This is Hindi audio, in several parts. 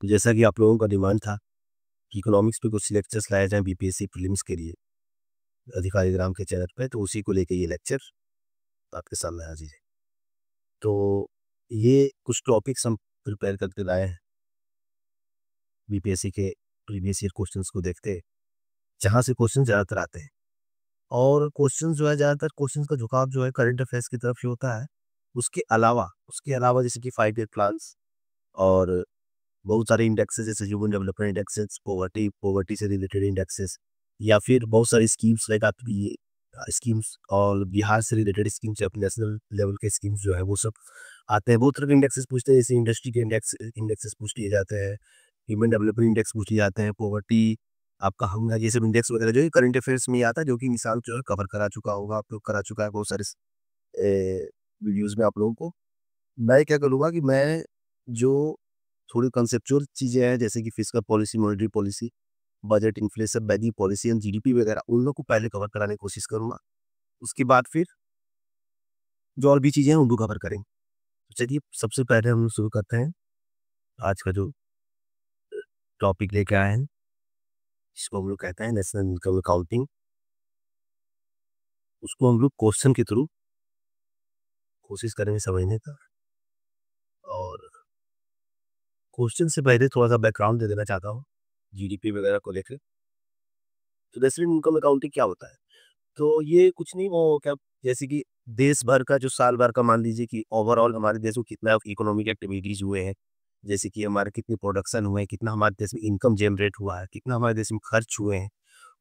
तो जैसा कि आप लोगों का डिमांड था कि इकोनॉमिक्स पे कुछ लेक्चर्स लाए जाएँ बीपीएससी प्रीलिम्स के लिए अधिकारी ग्राम के चैनल पे, तो उसी को लेके ये लेक्चर आपके सामने हाजिर है। तो ये कुछ टॉपिक्स हम प्रिपेयर करके लाए हैं बीपीएससी के प्रीवियस ईयर क्वेश्चंस को देखते हैं, जहाँ से क्वेश्चन ज़्यादातर आते हैं। और क्वेश्चन जो है ज़्यादातर क्वेश्चन का झुकाव जो है करंट अफेयर्स की तरफ ही होता है। उसके अलावा जैसे कि 5 ईयर प्लान्स और बहुत सारे इंडेक्सेस जैसे ह्यूमन डेवलपमेंट इंडेक्सेस, पॉवर्टी से रिलेटेड इंडेक्सेस या फिर बहुत सारी स्कीम्स लाइक आपकी स्कीम्स और बिहार से रिलेटेड स्कीम्स या नेशनल लेवल के स्कीम्स जो है वो सब आते हैं। बहुत तरह के इंडेक्सेस पूछते हैं, जैसे इंडस्ट्री के इंडेक्सेस पूछ लिए जाते हैं, ह्यूमन डेवलपमेंट इंडेक्स पूछ लिए जाते हैं, पॉवर्टी आपका होगा, ये सब इंडेक्स वगैरह जो है करंट अफेयर्स में ही आता है, जो कि निशान जो है कवर करा चुका होगा, आप लोग करा चुका है बहुत सारे वीडियोज़ में आप लोगों को। मैं क्या करूँगा कि मैं जो थोड़ी कंसेप्चुअल चीज़ें हैं जैसे कि fiscal policy, monetary policy, budget, inflation, banking policy and GDP वगैरह उन लोग को पहले कवर कराने की कोशिश करूँगा। उसके बाद फिर जो और भी चीज़ें हैं उनको कवर करेंगे। तो चलिए सबसे पहले हम शुरू करते हैं आज का जो टॉपिक लेके आए हैं, जिसको हम लोग कहते हैं नेशनल इनकम अकाउंटिंग। उसको हम लोग क्वेश्चन के थ्रू कोशिश करेंगे समझने का। और क्वेश्चन से पहले थोड़ा-सा बैकग्राउंड दे देना चाहता हूँ, जीडीपी वगैरह को लेके। तो नेशनल इनकम अकाउंटिंग क्या होता है? तो ये कुछ नहीं, वो क्या, जैसे कि देश भर का जो साल भर का मान लीजिए कि ओवरऑल हमारे देश में कितना इकोनॉमिक एक्टिविटीज़ हुए हैं, जैसे कि हमारे कितने प्रोडक्शन हुए हैं, कितना हमारे देश में इनकम जनरेट हुआ है, कितना हमारे देश में खर्च हुए हैं,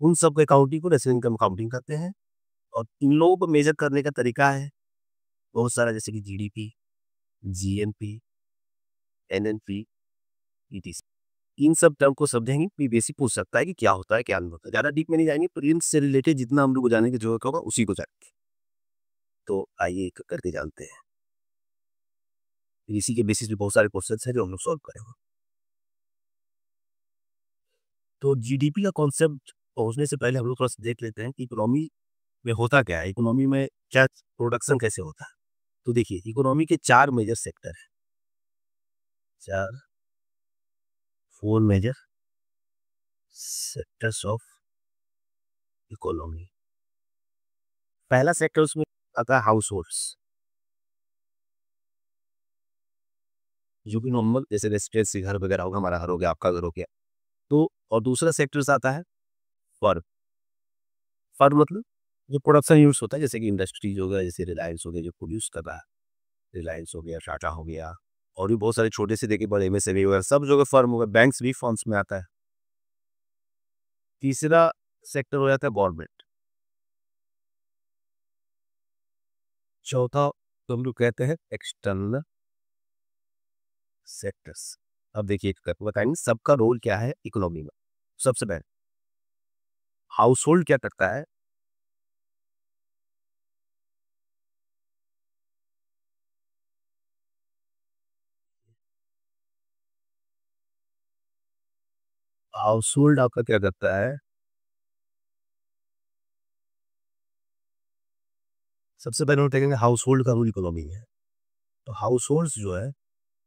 उन सब के अकाउंटिंग को नेशनल इनकम अकाउंटिंग कहते हैं। और इन लोगों को मेज़र करने का तरीका है बहुत सारा, जैसे कि जीडीपी, जीएनपी, एनएनपी, ईटीसी। इन सब टर्म को समझेंगे, पीबीएससी पूछ सकता है कि क्या होता है, क्या नहीं होता है। ज़्यादा डीप में नहीं जाएँगे, प्रीलिम्स से रिलेटेड जितना हम लोग को जानने की ज़रूरत होगा, उसी को जानेंगे। तो आइए एक करके जानते हैं। इसी के बेसिस पे बहुत सारे क्वेश्चंस हैं जो हम लोग सॉल्व करेंगे। तो जीडीपी का कॉन्सेप्ट पहुँचने से पहले हम लोग थोड़ा-सा देख लेते हैं कि इकोनॉमी में होता क्या है? इकोनॉमी में क्या प्रोडक्शन कैसे होता है? तो देखिए, इकोनॉमी के 4 मेजर सेक्टर हैं। 4 4 मेजर सेक्टर्स ऑफ इकोनॉमी। पहला सेक्टर उसमें आता है हाउस होल्ड्स, जो कि नॉर्मल जैसे रेसिडेंसी घर वगैरह होगा, हमारा घर हो गया, आपका घर हो गया। तो और दूसरा सेक्टर्स आता है फर्म। फर्म मतलब जो प्रोडक्शन यूनिट्स होता है, जैसे कि इंडस्ट्रीज हो गया, जैसे रिलायंस हो गया जो प्रोड्यूस कर रहा है, रिलायंस हो गया, टाटा हो गया, और भी बहुत सारे छोटे से देखिए बड़े एमएसएमई वगैरह सब जो फर्म हो गया, बैंक्स भी फर्म्स में आता है। तीसरा सेक्टर हो जाता है गवर्नमेंट। चौथा तो हम लोग कहते हैं एक्सटर्नल सेक्टर्स। अब देखिए एक करके बताएंगे सबका रोल क्या है इकोनॉमी में। सबसे पहले हाउस होल्ड क्या करता है? हाउस होल्ड आपका क्या करता है? सबसे पहले हम देखेंगे हाउस होल्ड का रोल इकोनॉमी में है। तो हाउस होल्ड जो है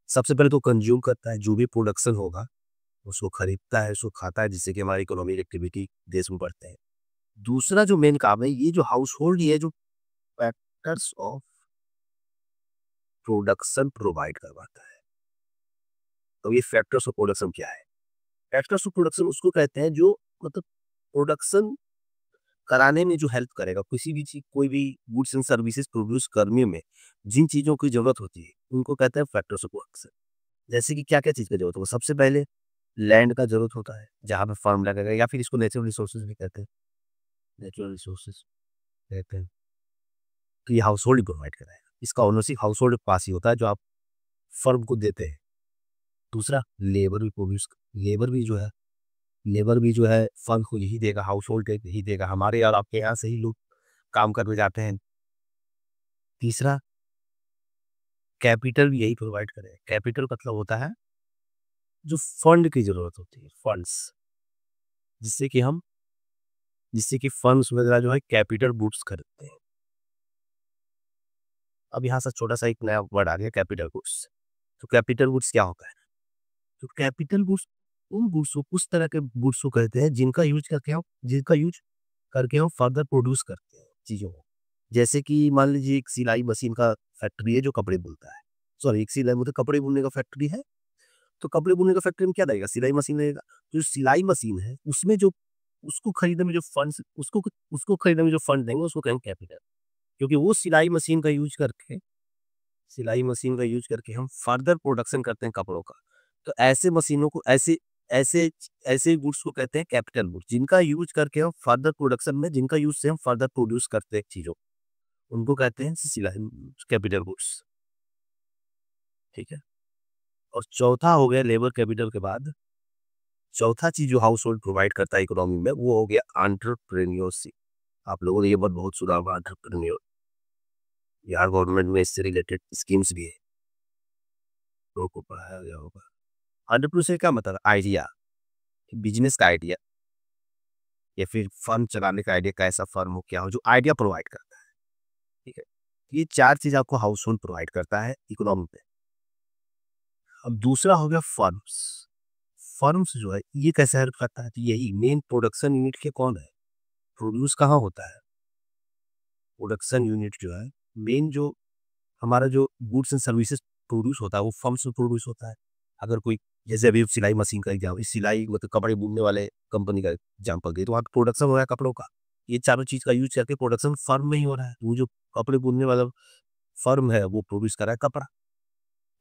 सबसे पहले तो कंज्यूम करता है, जो भी प्रोडक्शन होगा उसको खरीदता है, उसको खाता है, जिससे कि हमारी इकोनॉमिक एक्टिविटी देश में बढ़ते हैं। दूसरा जो मेन काम है, ये जो हाउस होल्ड ये जो फैक्टर्स ऑफ प्रोडक्शन प्रोवाइड करवाता है। तो ये फैक्टर्स ऑफ प्रोडक्शन क्या है? फैक्टर्स ऑफ प्रोडक्शन उसको कहते हैं जो मतलब प्रोडक्शन कराने में जो हेल्प करेगा, किसी भी चीज कोई भी गुड्स एंड सर्विसेज प्रोड्यूस करने में जिन चीजों की जरूरत होती है उनको कहते हैं फैक्टर्स ऑफ प्रोडक्शन। जैसे कि क्या क्या चीज की जरूरत होगा, सबसे पहले लैंड का जरूरत होता है जहाँ पे फार्म लगेगा, या फिर इसको नेचुरल रिसोर्सेज भी कहते हैं। नेचुरल रिसोर्सेज कहते हैं। तो ये हाउस होल्ड प्रोवाइड कराएगा, इसका ओनरशिप हाउस होल्ड के पास ही होता है जो आप फर्म को देते हैं। दूसरा लेबर भी प्रोड्यूस, लेबर भी जो है लेबर भी जो है फर्म को यही देगा, हाउस होल्ड यही देगा, हमारे और आपके यहाँ से ही लोग काम करने जाते हैं। तीसरा कैपिटल भी यही प्रोवाइड करेगा। कैपिटल मतलब होता है जो फंड की जरूरत होती है, फंड्स, जिससे कि हम जिससे कि फंड्स वगैरह जो है कैपिटल गुड्स खरीदते हैं। अब यहाँ से छोटा सा एक नया वर्ड आ गया, कैपिटल गुड्स। तो कैपिटल गुड्स क्या होता है? तो कैपिटल गुड्स उन गुड्स को उस तरह के गुड्स को कहते हैं जिनका यूज करके हम फर्दर प्रोड्यूस करते हैं चीज़ों को। जैसे कि मान लीजिए एक सिलाई मशीन का फैक्ट्री है जो कपड़े बुनता है। सॉरी, एक सिलाई मतलब कपड़े बुनने का फैक्ट्री है, तो कपड़े बुनने का फैक्ट्री में क्या रहेगा? सिलाई मशीन रहेगा। जो सिलाई मशीन है उसमें जो उसको खरीदने में जो फंड्स उसको खरीदने में जो फंड देंगे उसको कहेंगे कैपिटल। क्योंकि वो सिलाई मशीन का यूज़ करके हम फर्दर प्रोडक्शन करते हैं कपड़ों का। तो ऐसे मशीनों को ऐसे ऐसे गुड्स को कहते हैं कैपिटल गुड्स, जिनका यूज़ करके हम फर्दर प्रोडक्शन में जिनका यूज़ से हम फर्दर प्रोड्यूस करते हैं चीज़ों को, उनको कहते हैं सिलाई कैपिटल गुड्स, ठीक है? और चौथा हो गया लेबर कैपिटल के बाद, चौथा चीज़ जो हाउस होल्ड प्रोवाइड करता है इकोनॉमी में वो हो गया एंटरप्रेन्योरशिप। आप लोगों ने ये वर्ड बहुत सुना होगा एंटरप्रेन्योर। यार गवर्नमेंट में इससे रिलेटेड स्कीम्स भी है, लोगों को पढ़ाया गया होगा। एंटरप्रेन्योरशिप का मतलब आइडिया, बिजनेस का आइडिया या फिर फर्म चलाने का आइडिया, कैसा फर्म हो क्या हो, जो आइडिया प्रोवाइड करता है, ठीक है? ये 4 चीज़ आपको हाउस होल्ड प्रोवाइड करता है इकोनॉमी में। अब दूसरा हो गया फर्म्स। फर्म्स जो है ये कैसे हेल्प करता है? तो यही मेन प्रोडक्शन यूनिट के कौन है? प्रोड्यूस कहाँ होता है? प्रोडक्शन यूनिट जो है मेन जो हमारा जो गुड्स एंड सर्विसेज प्रोड्यूस होता है वो फर्म्स में प्रोड्यूस होता है। अगर कोई जैसे अभी सिलाई मशीन का एग्जाम, सिलाई मतलब कपड़े बुनने वाले कंपनी का एग्जाम्पल दिए, तो वहाँ प्रोडक्शन हो रहा है कपड़ों का। ये चारों चीज़ का यूज करके प्रोडक्शन फर्म में ही हो रहा है। वो जो कपड़े बुनने वाला फर्म है वो प्रोड्यूस कर रहा है कपड़ा,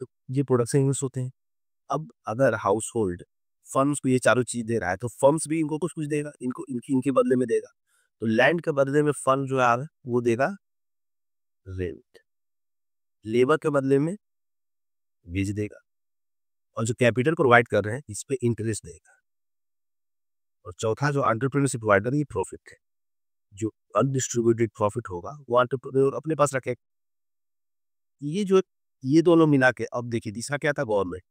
तो ये प्रोडक्शन यूनिट्स होते हैं। अब अगर हाउस होल्ड फर्म्स को ये चारों चीज़ दे रहा है तो फर्म्स भी इनको कुछ कुछ देगा, इनको इनके बदले में देगा। तो लैंड के बदले में फर्म जो है वो देगा रेंट, लेबर के बदले में वेज देगा, और जो कैपिटल प्रोवाइड कर रहे हैं इस पे इंटरेस्ट देगा। और चौथा जो एंटरप्रेन्योरशिप प्रोवाइडर ये प्रॉफिट है, जो अनडिस्ट्रीब्यूटेड प्रॉफिट होगा वो एंटरप्रेन्योर अपने पास रखेगा। ये जो ये दोनों मिला के अब देखिए तीसरा क्या था? गवर्नमेंट।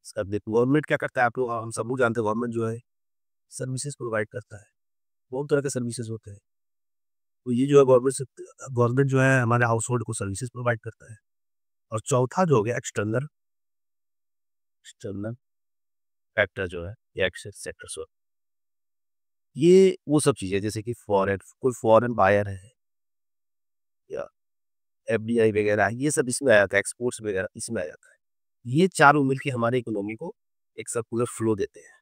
इसका देखो गवर्नमेंट क्या करता है, आप लोग हम सब लोग जानते हैं गवर्नमेंट जो है सर्विसेज प्रोवाइड करता है। बहुत तरह के सर्विसेज होते हैं, तो ये जो है गवर्नमेंट जो है हमारे हाउस होल्ड को सर्विसेज प्रोवाइड करता है। और चौथा जो हो गया एक्सटर्नल एक्सटर्नल फैक्टर जो है या सेक्टर्स, ये वो सब चीज़ें जैसे कि कोई फॉरेन बायर है या एफडीआई वगैरह, ये सब इसमें आ जाता है, एक्सपोर्ट्स वगैरह इसमें आ जाता है। ये चारों मिलके हमारे इकोनॉमी को एक सर्कुलर फ्लो देते हैं।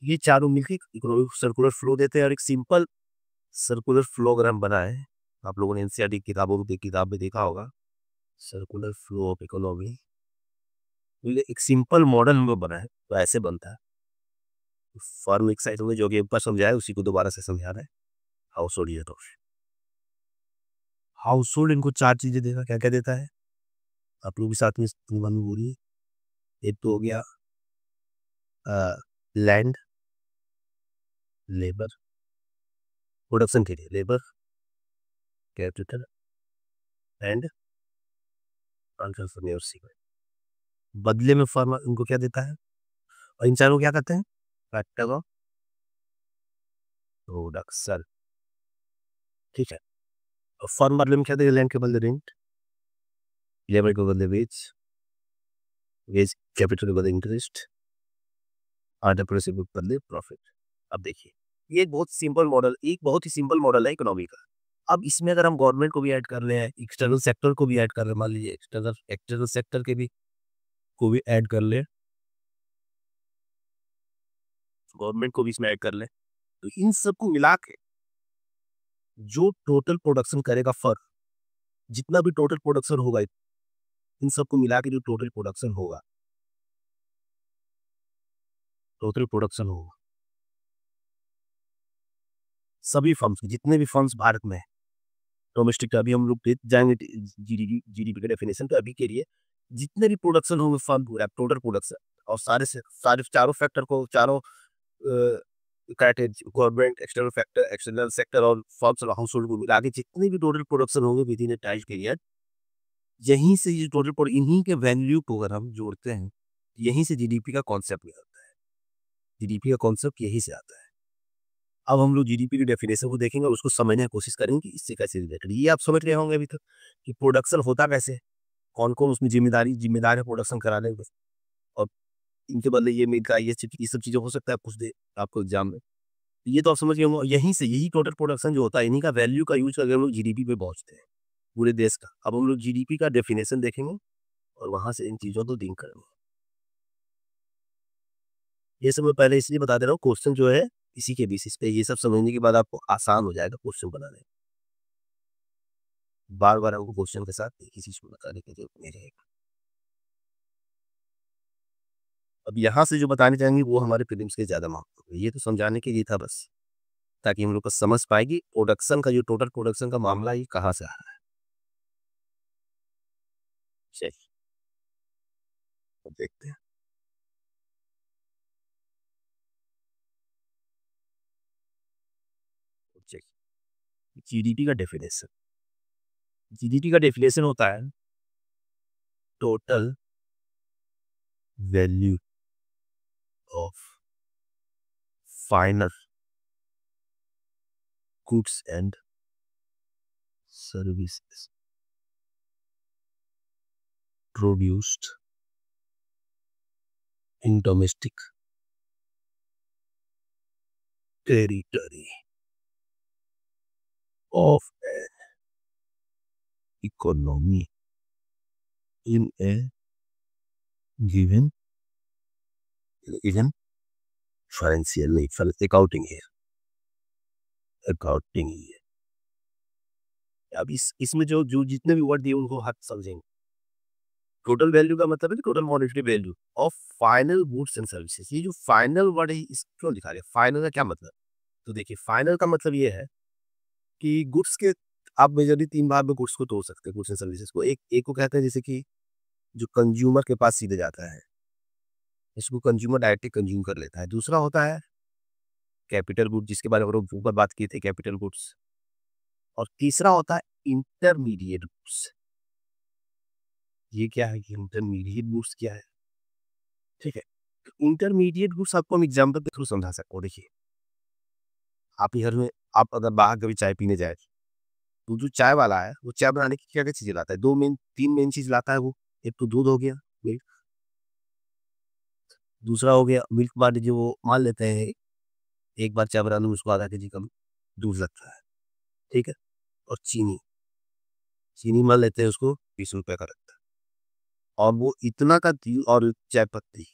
ये चारों मिलके इकोनॉमी को सर्कुलर फ्लो देते हैं, और एक सिंपल सर्कुलर फ्लो अगर हम बनाएं, आप लोगों ने एनसीईआरटी किताब में देखा होगा सर्कुलर फ्लो ऑफ इकोनॉमी, एक सिंपल मॉडल हम लोग बनाए तो ऐसे बनता है। फर्म एक साइड में जो कि एक बार समझाया उसी को दोबारा से समझा रहा है। हाउस होल्ड ये तो हाउस होल्ड इनको 4 चीज़ें देगा, क्या-क्या देता है? आप लोग भी साथ में मन में बोलिए। एक तो हो गया लैंड, लेबर, प्रोडक्शन के लिए लेबर, कैपिटल एंड एंटरप्रेन्योरशिप। बदले में फर्म इनको क्या देता है? और इन चारों को क्या कहते हैं? फैक्टर ऑफ प्रोडक्शन, ठीक है? और फर्म बदले में क्या देगा? लैंड के बदले रेंट, लेबर के बदले वेज, वेज कैपिटल के बदले इंटरेस्ट, एंटरप्रेन्योरशिप के बदले प्रॉफिट। अब देखिए ये एक बहुत ही सिंपल मॉडल है इकोनॉमी का। अब इसमें अगर हम गवर्नमेंट को भी ऐड कर रहे हैं, एक्सटर्नल सेक्टर को भी ऐड कर रहे हैं, मान लीजिए एक्सटर्नल एक्सटर्नल सेक्टर के भी को भी ऐड कर ले, गवर्नमेंट को भी इसमें ऐड कर ले, तो इन सबको मिला के जो टोटल प्रोडक्शन करेगा फर्म, जितना भी टोटल प्रोडक्शन होगा, इन सबको मिला के जो टोटल प्रोडक्शन होगा सभी फर्म्स की, जितने भी फर्म्स भारत में है डोमेस्टिक का, अभी हम लोग जाएंगे जीडीपी के डेफिनेशन पे। अभी के लिए जितने भी प्रोडक्शन होंगे फर्म पूरा टोटल प्रोडक्शन, और सारे चारों फैक्टर को चारों गवर्नमेंट एक्सटर्नल सेक्टर और फर्म्स और हाउस होल्ड को मिला के जितने भी टोटल प्रोडक्शन होंगे with in A time period, यहीं से ये टोटल इन्हीं के वैल्यू को अगर हम जोड़ते हैं, यहीं से जीडीपी का कॉन्सेप्ट आता है। जीडीपी का कॉन्सेप्ट यहीं से आता है। अब हम लोग जीडीपी की डेफिनेशन को देखेंगे और उसको समझने की कोशिश करेंगे कि इससे कैसे रिलेटेड। ये आप समझ रहे होंगे अभी तक कि प्रोडक्शन होता कैसे है, कौन कौन उसमें जिम्मेदार है प्रोडक्शन कराने में, और इनके बदले ये मिल का ये चिप ये सब चीज़ें हो सकता है पूछ दे आपको एग्ज़ाम में। ये तो आप समझ गए होंगे यहीं से यही टोटल प्रोडक्शन जो होता है इन्हीं का वैल्यू का यूज़ करके हम लोग जीडीपी पे पहुँचते हैं, पूरे देश का। अब हम लोग जीडीपी का डेफिनेशन देखेंगे और वहाँ से इन चीज़ों को लिंक करेंगे। ये सब मैं पहले इसलिए बता दे रहा हूँ क्वेश्चन जो है इसी के बेसिस पे ये सब समझने के बाद आपको आसान हो जाएगा क्वेश्चन बनाने। बार-बार आपको क्वेश्चन के साथ एक ही चीज़ को बताने की ज़रूरत नहीं रहेगी। अब यहाँ से जो बताने जाएँगे वो हमारे प्रीलिम्स के ज़्यादा महत्व है। ये तो समझाने के लिए था बस, ताकि हम लोग को समझ पाए कि प्रोडक्शन का जो टोटल प्रोडक्शन का मामला है ये कहाँ से आ रहा है। चलिए, अब देखते हैं। चलिए, जीडीपी का डेफिनेशन। जीडीपी का डेफिनेशन होता है total value of final goods and services produced in domestic territory of an economy in A given given financial नहीं अकाउंटिंग है अकाउंटिंग ही है। अब इसमें जो जो जितने भी वर्ड दिए उनको हाथ समझेंगे। टोटल वैल्यू का मतलब है total monetary value of final goods and services. ये जो फाइनल वर्ड है इस क्यों लिखा गया फाइनल का क्या मतलब? तो देखिए फाइनल का मतलब ये है कि गुड्स के आप मेजरली तीन भाग में गुड्स को तोड़ सकते हैं गुड्स एंड सर्विसेज को। एक एक को कहते हैं जैसे कि जो कंज्यूमर के पास सीधे जाता है इसको कंज्यूमर डायरेक्टली कंज्यूम कर लेता है। दूसरा होता है कैपिटल गुड्स जिसके बारे में हम लोग ऊपर बात की थी कैपिटल गुड्स। और तीसरा होता है इंटरमीडिएट गुड्स। ये क्या है कि इंटरमीडिएट गुड्स क्या है? ठीक है, इंटरमीडिएट गुड्स आपको हम एग्जांपल के थ्रू समझा सकते हो। देखिए आपके घर में आप अगर बाहर कभी चाय पीने जाए तो जो चाय वाला है वो चाय बनाने की क्या क्या चीजें लाता है? दो मेन तीन मेन चीज लाता है वो। एक तो दूध हो गया मिल्क, दूसरा हो गया मिल्क मान लीजिए वो मान लेते हैं एक बार चाय बनाने में उसको आधा केजी कम दूध लगता है। ठीक है, और चीनी चीनी मान लेते हैं उसको 20 रुपए का लगता है और वो इतना का और चाय पत्ती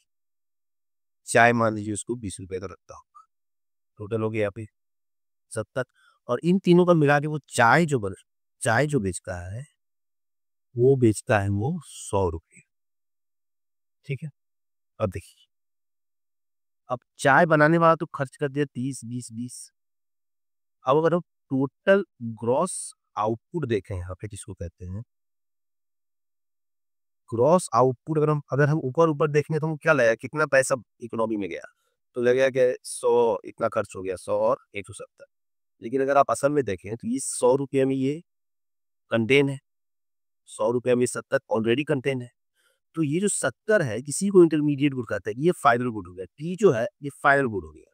चाय मान लीजिए उसको 20 रुपए का लगता होगा। टोटल हो गया यहाँ पे 70। और इन तीनों का मिला के वो चाय जो बेचता है वो बेचता है वो 100 रुपये। ठीक है, अब देखिए अब चाय बनाने वाला तो खर्च कर दिया 30 20 20। अब अगर हम टोटल ग्रॉस आउटपुट देखें यहाँ पे जिसको कहते हैं ग्रॉस आउटपुट अगर हम ऊपर ऊपर देखेंगे तो हम क्या लगेगा कितना पैसा इकोनॉमी में गया तो लगेगा कि 100 इतना खर्च हो गया 100 और 170। लेकिन अगर आप असल में देखें तो ये 100 रुपये में ये कंटेन है 100 रुपये में 70 ऑलरेडी कंटेन है। तो ये जो 70 है किसी को इंटरमीडिएट गुड कहता है ये फाइनल गुड हो गया। टी जो है ये फाइनल गुड हो गया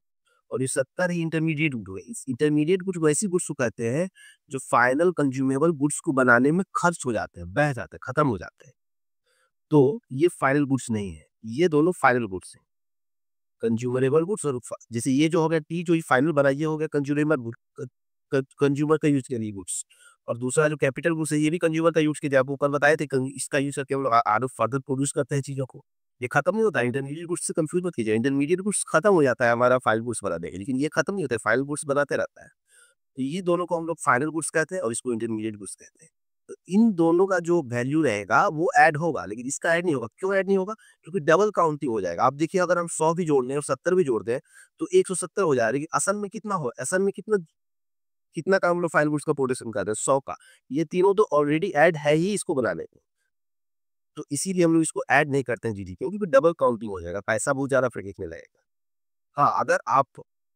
और ये 70 ही इंटरमीडिएट गुड हो गया। इस इंटरमीडिएट गुड्स वैसी गुड्स को कहते हैं जो फाइनल कंज्यूमेबल गुड्स को बनाने में खर्च हो जाते हैं बह जाते हैं खत्म हो जाते हैं। तो ये फाइनल गुड्स नहीं है, ये दोनों फाइनल गुड्स हैं। कंज्यूमरेबल गुड्स और जैसे ये जो हो गया टी जो फाइनल बना ये हो गया कंज्यूमर गुड कंज्यूमर का यूज के लिए गुड्स। और दूसरा जो कैपिटल गुड्स है ये भी कंज्यूमर का यूज किया आपको ऊपर बताए थे इसका यूज करके हम लोग आगे फर्दर प्रोड्यूस करते हैं चीजों को। ये खत्म नहीं होता है इंटरमीडिएट गुड्स से कंफ्यूज मत कीजिए। इंटरमीडिएट गुड्स खत्म हो जाता है हमारा फाइनल गुड्स बनाने के लेकिन ये खत्म नहीं होता है फाइनल गुड्स बनाते रहता है। तो ये दोनों को हम लोग फाइनल गुड्स कहते हैं और इसको इंटरमीडिएट गुड्स कहते हैं। तो इन दोनों का जो वैल्यू रहेगा वो ऐड होगा लेकिन इसका ऐड नहीं होगा। क्यों ऐड नहीं होगा? क्योंकि डबल काउंटिंग हो जाएगा। आप देखिए अगर हम 100 भी जोड़ लें और 70 भी जोड़ दें तो 170 हो जाएगा लेकिन असल में कितना हो असल में कितना कितना का हम लोग फाइनल गुड्स का प्रोडक्शन कर रहे हैं 100 का। ये तीनों तो ऑलरेडी ऐड है ही इसको बनाने में। तो इसीलिए हम लोग इसको ऐड नहीं करते हैं जीडी क्योंकि डबल काउंटिंग हो जाएगा पैसा बहुत ज्यादा फेंकने लगेगा। हाँ,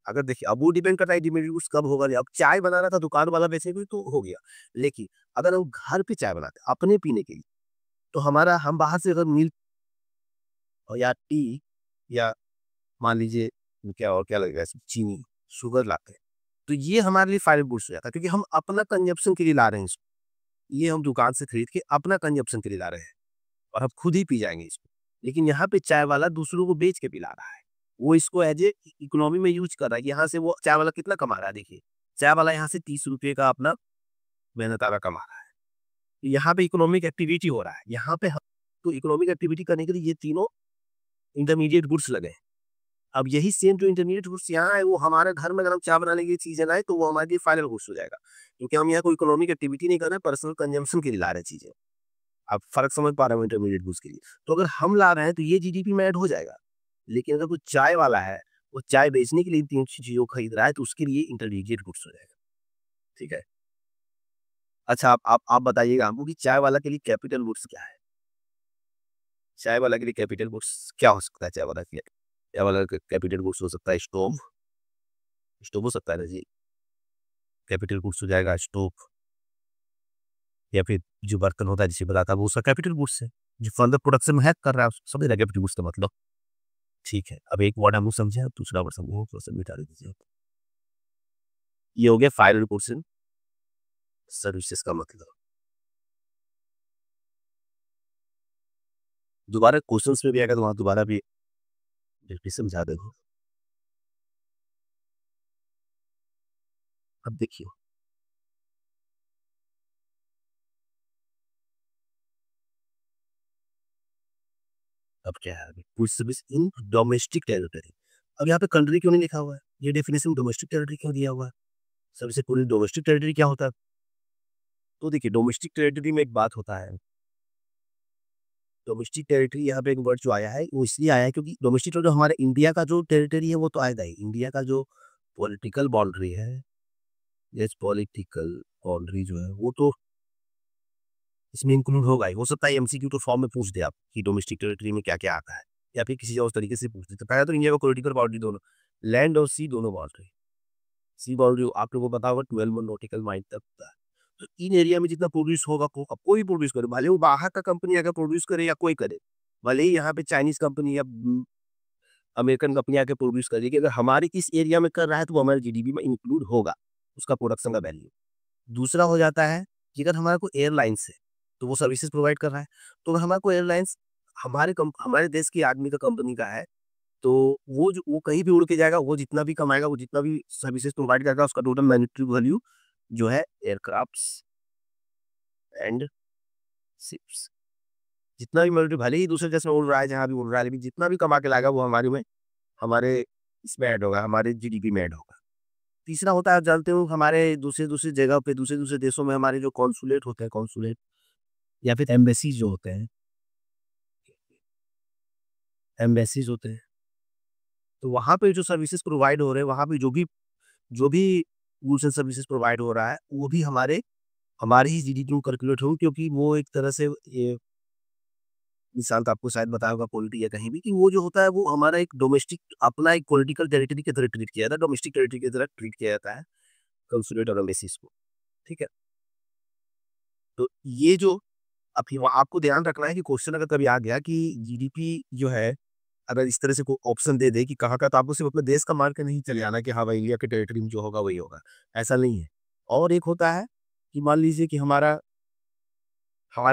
अगर देखिए अब वो डिपेंड करता है इंटरमीडिएट गुड्स कब होगा। अब चाय बनाना था दुकान वाला बेचेगा तो हो गया। लेकिन अगर हम घर पे चाय बनाते हैं अपने पीने के लिए तो हमारा हम बाहर से अगर मिल्क और या टी या मान लीजिए क्या और क्या लगेगा इसमें चीनी शुगर लाते हैं तो ये हमारे लिए फाइनल गुड्स हो जाता है क्योंकि हम अपना कंजप्शन के लिए ला रहे हैं इसको। ये हम दुकान से खरीद के अपना कंजप्शन के लिए ला रहे हैं और हम खुद ही पी जाएंगे इसको। लेकिन यहाँ पे चाय वाला दूसरों को बेच के पिला रहा है। वो इसको एज ए इकोनॉमी में यूज कर रहा है। यहाँ से वो चाय वाला कितना कमा रहा है देखिए। चाय वाला यहाँ से 30 रुपये का अपना मेहनताना कमा रहा है। यहाँ पे इकोनॉमिक एक्टिविटी हो रहा है। यहाँ पे तो इकोनॉमिक एक्टिविटी करने के लिए ये तीनों इंटरमीडिएट गुड्स लगे। अब यही सेम जो इंटरमीडिएट गुड्स यहाँ है वो हमारे घर में अगर हम चाय बनाने की चीजें लाए तो वो हमारे लिए फाइनल गुड्स हो जाएगा, क्योंकि हम यहाँ कोई इकोनॉमिक एक्टिविटी नहीं कर रहे हैं, पर्सनल कंजम्पशन के लिए ला रहे हैं चीजें। आप फर्क समझ पा रहे हो इंटरमीडिएट गुड्स के लिए। तो अगर हम ला रहे हैं तो ये जीडीपी में ऐड हो जाएगा। लेकिन अगर कोई चाय वाला है, वो चाय बेचने के लिए तीन चीजों को खरीद रहा है तो उसके लिए इंटरमीडिएट गुड्स हो जाएगा। ठीक है। अच्छा, आप बताइएगा हमको कि चाय वाला के लिए कैपिटल गुड्स क्या है? चाय वाला के लिए कैपिटल गुड्स क्या हो सकता है? चाय वाला के लिए चाय वाला कैपिटल गुड्स हो सकता है स्टोव। स्टोव हो सकता है ना जी। कैपिटल गुड्स हो जाएगा स्टोव, या फिर जो बर्तन होता है जिसे बताता है वो उसका कैपिटल गुड्स है। जो फर्दर प्रोडक्शन में हेल्प कर रहा है समझ रहे कैपिटल गुड्स का मतलब। ठीक है, अब एक वर्ड हम लोग समझे, अब दूसरा वर्ड समझो, थोड़ा सा मिटा दीजिए। ये हो गया फाइनल पोर्शन, सर्विसेज का मतलब। दोबारा क्वेश्चंस में भी आएगा तो वहां दोबारा भी समझा देगा। अब देखिए, अब क्या है, good service in domestic territory. अब यहाँ पे कंट्री क्यों नहीं लिखा हुआ है? ये डेफिनेशन डोमेस्टिक टेरिटरी क्यों दिया हुआ है? सबसे पूरी डोमेस्टिक टेरिटरी क्या होता है? तो देखिए, डोमेस्टिक टेरिटरी में एक बात होता है। डोमेस्टिक टेरिटरी यहाँ पे एक वर्ड जो आया है वो इसलिए आया है क्योंकि डोमेस्टिक टेरिटरी हमारे इंडिया का जो टेरिटरी है वो तो आएगा ही। इंडिया का जो पॉलिटिकल बाउंड्री है, यस पॉलिटिकल बाउंड्री जो है वो तो इसमें इंक्लूड होगा ही। हो सकता है एमसीक्यू तो फॉर्म में पूछ दे आप कि डोमेस्टिक टेरिटरी में क्या क्या आता है, या फिर किसी और तरीके से पूछ दे। तो पहले तो इंडिया का पॉलिटिकल बाउंड्री दोनों, लैंड और सी दोनों बाउंड्री। सी बाउंड्री आप लोगों को पता होगा 12 नॉटिकल माइल तक होता है। तो इन एरिया में जितना प्रोड्यूस होगा अब कोई प्रोड्यूस करे, भले वो बाहर का कंपनी अगर प्रोड्यूस करे या कोई करे, भले ही यहाँ पे चाइनीज कंपनी या अमेरिकन कंपनी आके प्रोड्यूस कर रही है, कि अगर हमारे इस एरिया में कर रहा है तो वो हमारे जीडीपी में इंक्लूड होगा, उसका प्रोडक्शन का वैल्यू। दूसरा हो जाता है कि अगर हमारा कोई एयरलाइंस है तो वो सर्विसेज प्रोवाइड कर रहा है। तो अगर हमारा कोई एयरलाइंस हमारे देश की आदमी का कंपनी का है, तो वो कहीं भी उड़ के जाएगा, वो जितना भी कमाएगा, वो जितना भी सर्विसेज प्रोवाइड करेगा, उसका टोटल मॉनेटरी वैल्यू जो है एयरक्राफ्ट्स एंड शिप्स, जितना भी मॉनेटरी, भले ही दूसरे देश में उड़ रहा है, जहाँ भी उड़ रहा है, लेकिन जितना भी कमा के लाएगा वो हमारे इसमें ऐड होगा, हमारे जीडीपी में ऐड होगा। तीसरा होता है, आप जानते हो, हमारे दूसरे दूसरे जगह पे दूसरे दूसरे देशों में हमारे जो कॉन्सुलेट होते हैं, कॉन्सुलेट या फिर एम्बेसीज जो होते हैं, एम्बेसीज होते हैं, तो वहाँ पे जो सर्विसेज प्रोवाइड हो रहे हैं, वहाँ पे जो भी गुड्स एंड सर्विसेज प्रोवाइड हो रहा है, वो भी हमारे ही जीडीपी में कैलकुलेट होंगे, क्योंकि वो एक तरह से ये मिसाल तो आपको शायद बताया होगा पॉलिटी या कहीं भी, कि वो जो होता है वो हमारा एक डोमेस्टिक अपना एक पॉलिटिकल टेरिटरी की तरह ट्रीट किया जाता है, डोमेस्टिक टेरिटरी की तरह ट्रीट किया जाता है कंसुलेट और एम्बेसीज को। ठीक है। तो ये जो अभी वहाँ आपको ध्यान रखना है कि क्वेश्चन अगर कभी आ गया कि जीडीपी जो है, अगर इस तरह से कोई ऑप्शन दे दे कि कहाँ का, तो आपको सिर्फ अपने देश का मान के नहीं चले आना कि हाँ भाई इंडिया के टेरिटरी में जो होगा वही होगा, ऐसा नहीं है। और एक होता है कि मान लीजिए कि हमारे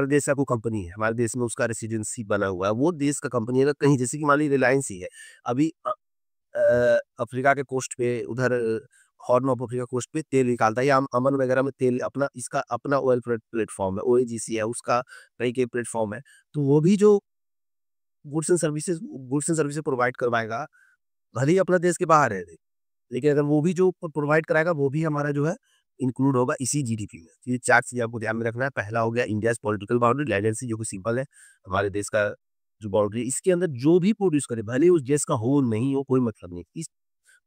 देश का कोई कंपनी है, हमारे देश में उसका रेसिडेंसी बना हुआ है, वो देश का कंपनी अगर कहीं, जैसे कि मान लीजिए रिलायंस ही है, अभी अफ्रीका के कोस्ट पे, उधर हॉर्न ऑफ अफ्रीका कोस्ट पे तेल निकालता है, या अमन वगैरह में तेल अपना, इसका अपना ऑयल प्लेटफॉर्म है, ओएजीसी है उसका, कहीं के प्लेटफॉर्म है, तो वो भी जो गुड्स एंड सर्विसेज प्रोवाइड करवाएगा, भले ही अपना देश के बाहर है, लेकिन अगर वो भी जो प्रोवाइड कराएगा वो भी हमारा जो है इंक्लूड होगा इसी जीडीपी में। तो ये चार चीजें आपको ध्यान में रखना है। पहला हो गया India political boundary, land and sea, जो कि सिंपल है, हमारे देश का जो बाउंड्री है, इसके अंदर जो भी प्रोड्यूस करे, भले ही उस देश का हो नहीं हो, कोई मतलब नहीं, इस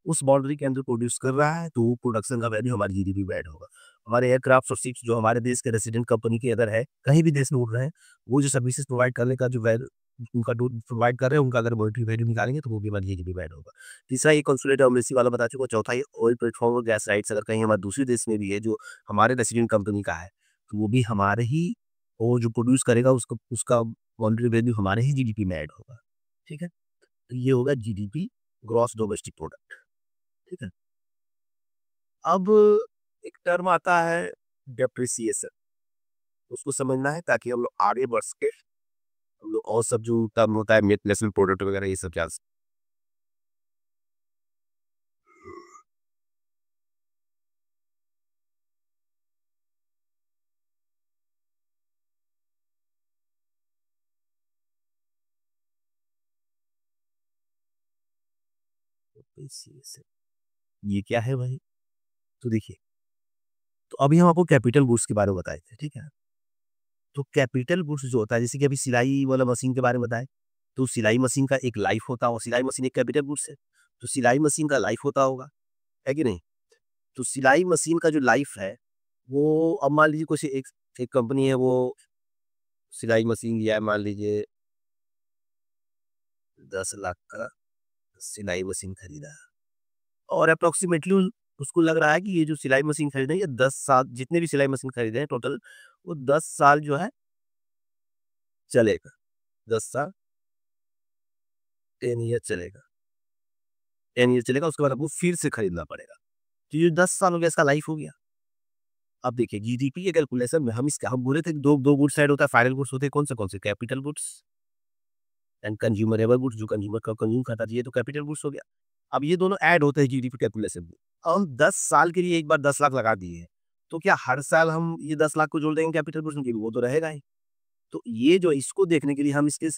उस बाउंड्री के अंदर प्रोड्यूस कर रहा है तो वो प्रोडक्शन का वैल्यू हमारी जीडीपी में ऐड होगा। हमारे एयरक्राफ्ट और शिप्स जो हमारे देश के रेसिडेंट कंपनी के अदर है, कहीं भी देश में उड़ रहे हैं, वो जो सर्विसेज प्रोवाइड करने का जो वैल्यू उनका प्रोवाइड कर रहे हैं, उनका अगर मॉनेटरी वैल्यू निकालेंगे तो वो भी हमारी जीडीपी में ऐड होगा। तीसरा ये कंसुलेट और एम्बेसी वाला बता चुका। चौथा ये ऑयल प्लेटफॉर्म और गैस राइट्स, अगर कहीं हमारे दूसरे देश में भी है जो हमारे रेसिडेंट कंपनी का है, तो वो भी हमारे ही, वो जो प्रोड्यूस करेगा उसका उसका मॉनेटरी वैल्यू हमारे ही जीडीपी में ऐड होगा। ठीक है। तो ये होगा जीडीपी, ग्रॉस डोमेस्टिक प्रोडक्ट। ठीक है। अब एक टर्म आता है डेप्रिसिएशन, उसको समझना है ताकि हम लोग आगे बढ़ सके। और सब जो टर्म होता है नेशनल प्रोडक्ट वगैरह ये सब क्या। ये क्या है भाई। तो देखिए, तो अभी हम आपको कैपिटल गुड्स के बारे में बताए थे, ठीक है। तो कैपिटल गुड्स जो होता है, जैसे कि अभी सिलाई वाला मशीन के बारे में बताएं, तो सिलाई मशीन का एक लाइफ होता है, और सिलाई मशीन एक कैपिटल गुड्स है। तो सिलाई मशीन का लाइफ होता होगा, है कि नहीं। तो सिलाई मशीन का जो लाइफ है, वो अब मान लीजिए कुछ एक एक कंपनी है, वो सिलाई मशीन लिया है, मान लीजिए 10 लाख का सिलाई मशीन खरीदा है, और अप्रोक्सीमेटली उसको लग रहा है कि ये जो सिलाई मशीन खरीदे हैं, ये 10 साल, जितने भी सिलाई मशीन खरीदे हैं टोटल, वो 10 साल जो है चलेगा। 10 साल, 10 ईयर चलेगा। 10 ईयर चलेगा, उसके बाद आपको फिर से खरीदना पड़ेगा। तो ये 10 साल हो गया, इसका लाइफ हो गया। अब देखिए जीडीपी के कैलकुलेशन में हम बोले थे कि दो दो गुड्स साइड होता है, फाइनल गुड्स होते हैं, कौन से कैपिटल गुड्स एंड कंज्यूमरेबल गुड्स, जो कंज्यूमर का कंज्यूम करता है, ये तो कैपिटल गुड्स हो गया। अब ये दोनों ऐड होते हैं जीडीपी कैलकुलेशन में। अब हम 10 साल के लिए एक बार 10 लाख लगा दिए हैं, तो क्या हर साल हम ये 10 लाख को जोड़ देंगे कैपिटल गुड्स में? वो तो रहेगा ही। तो ये जो इसको देखने के लिए हम इसके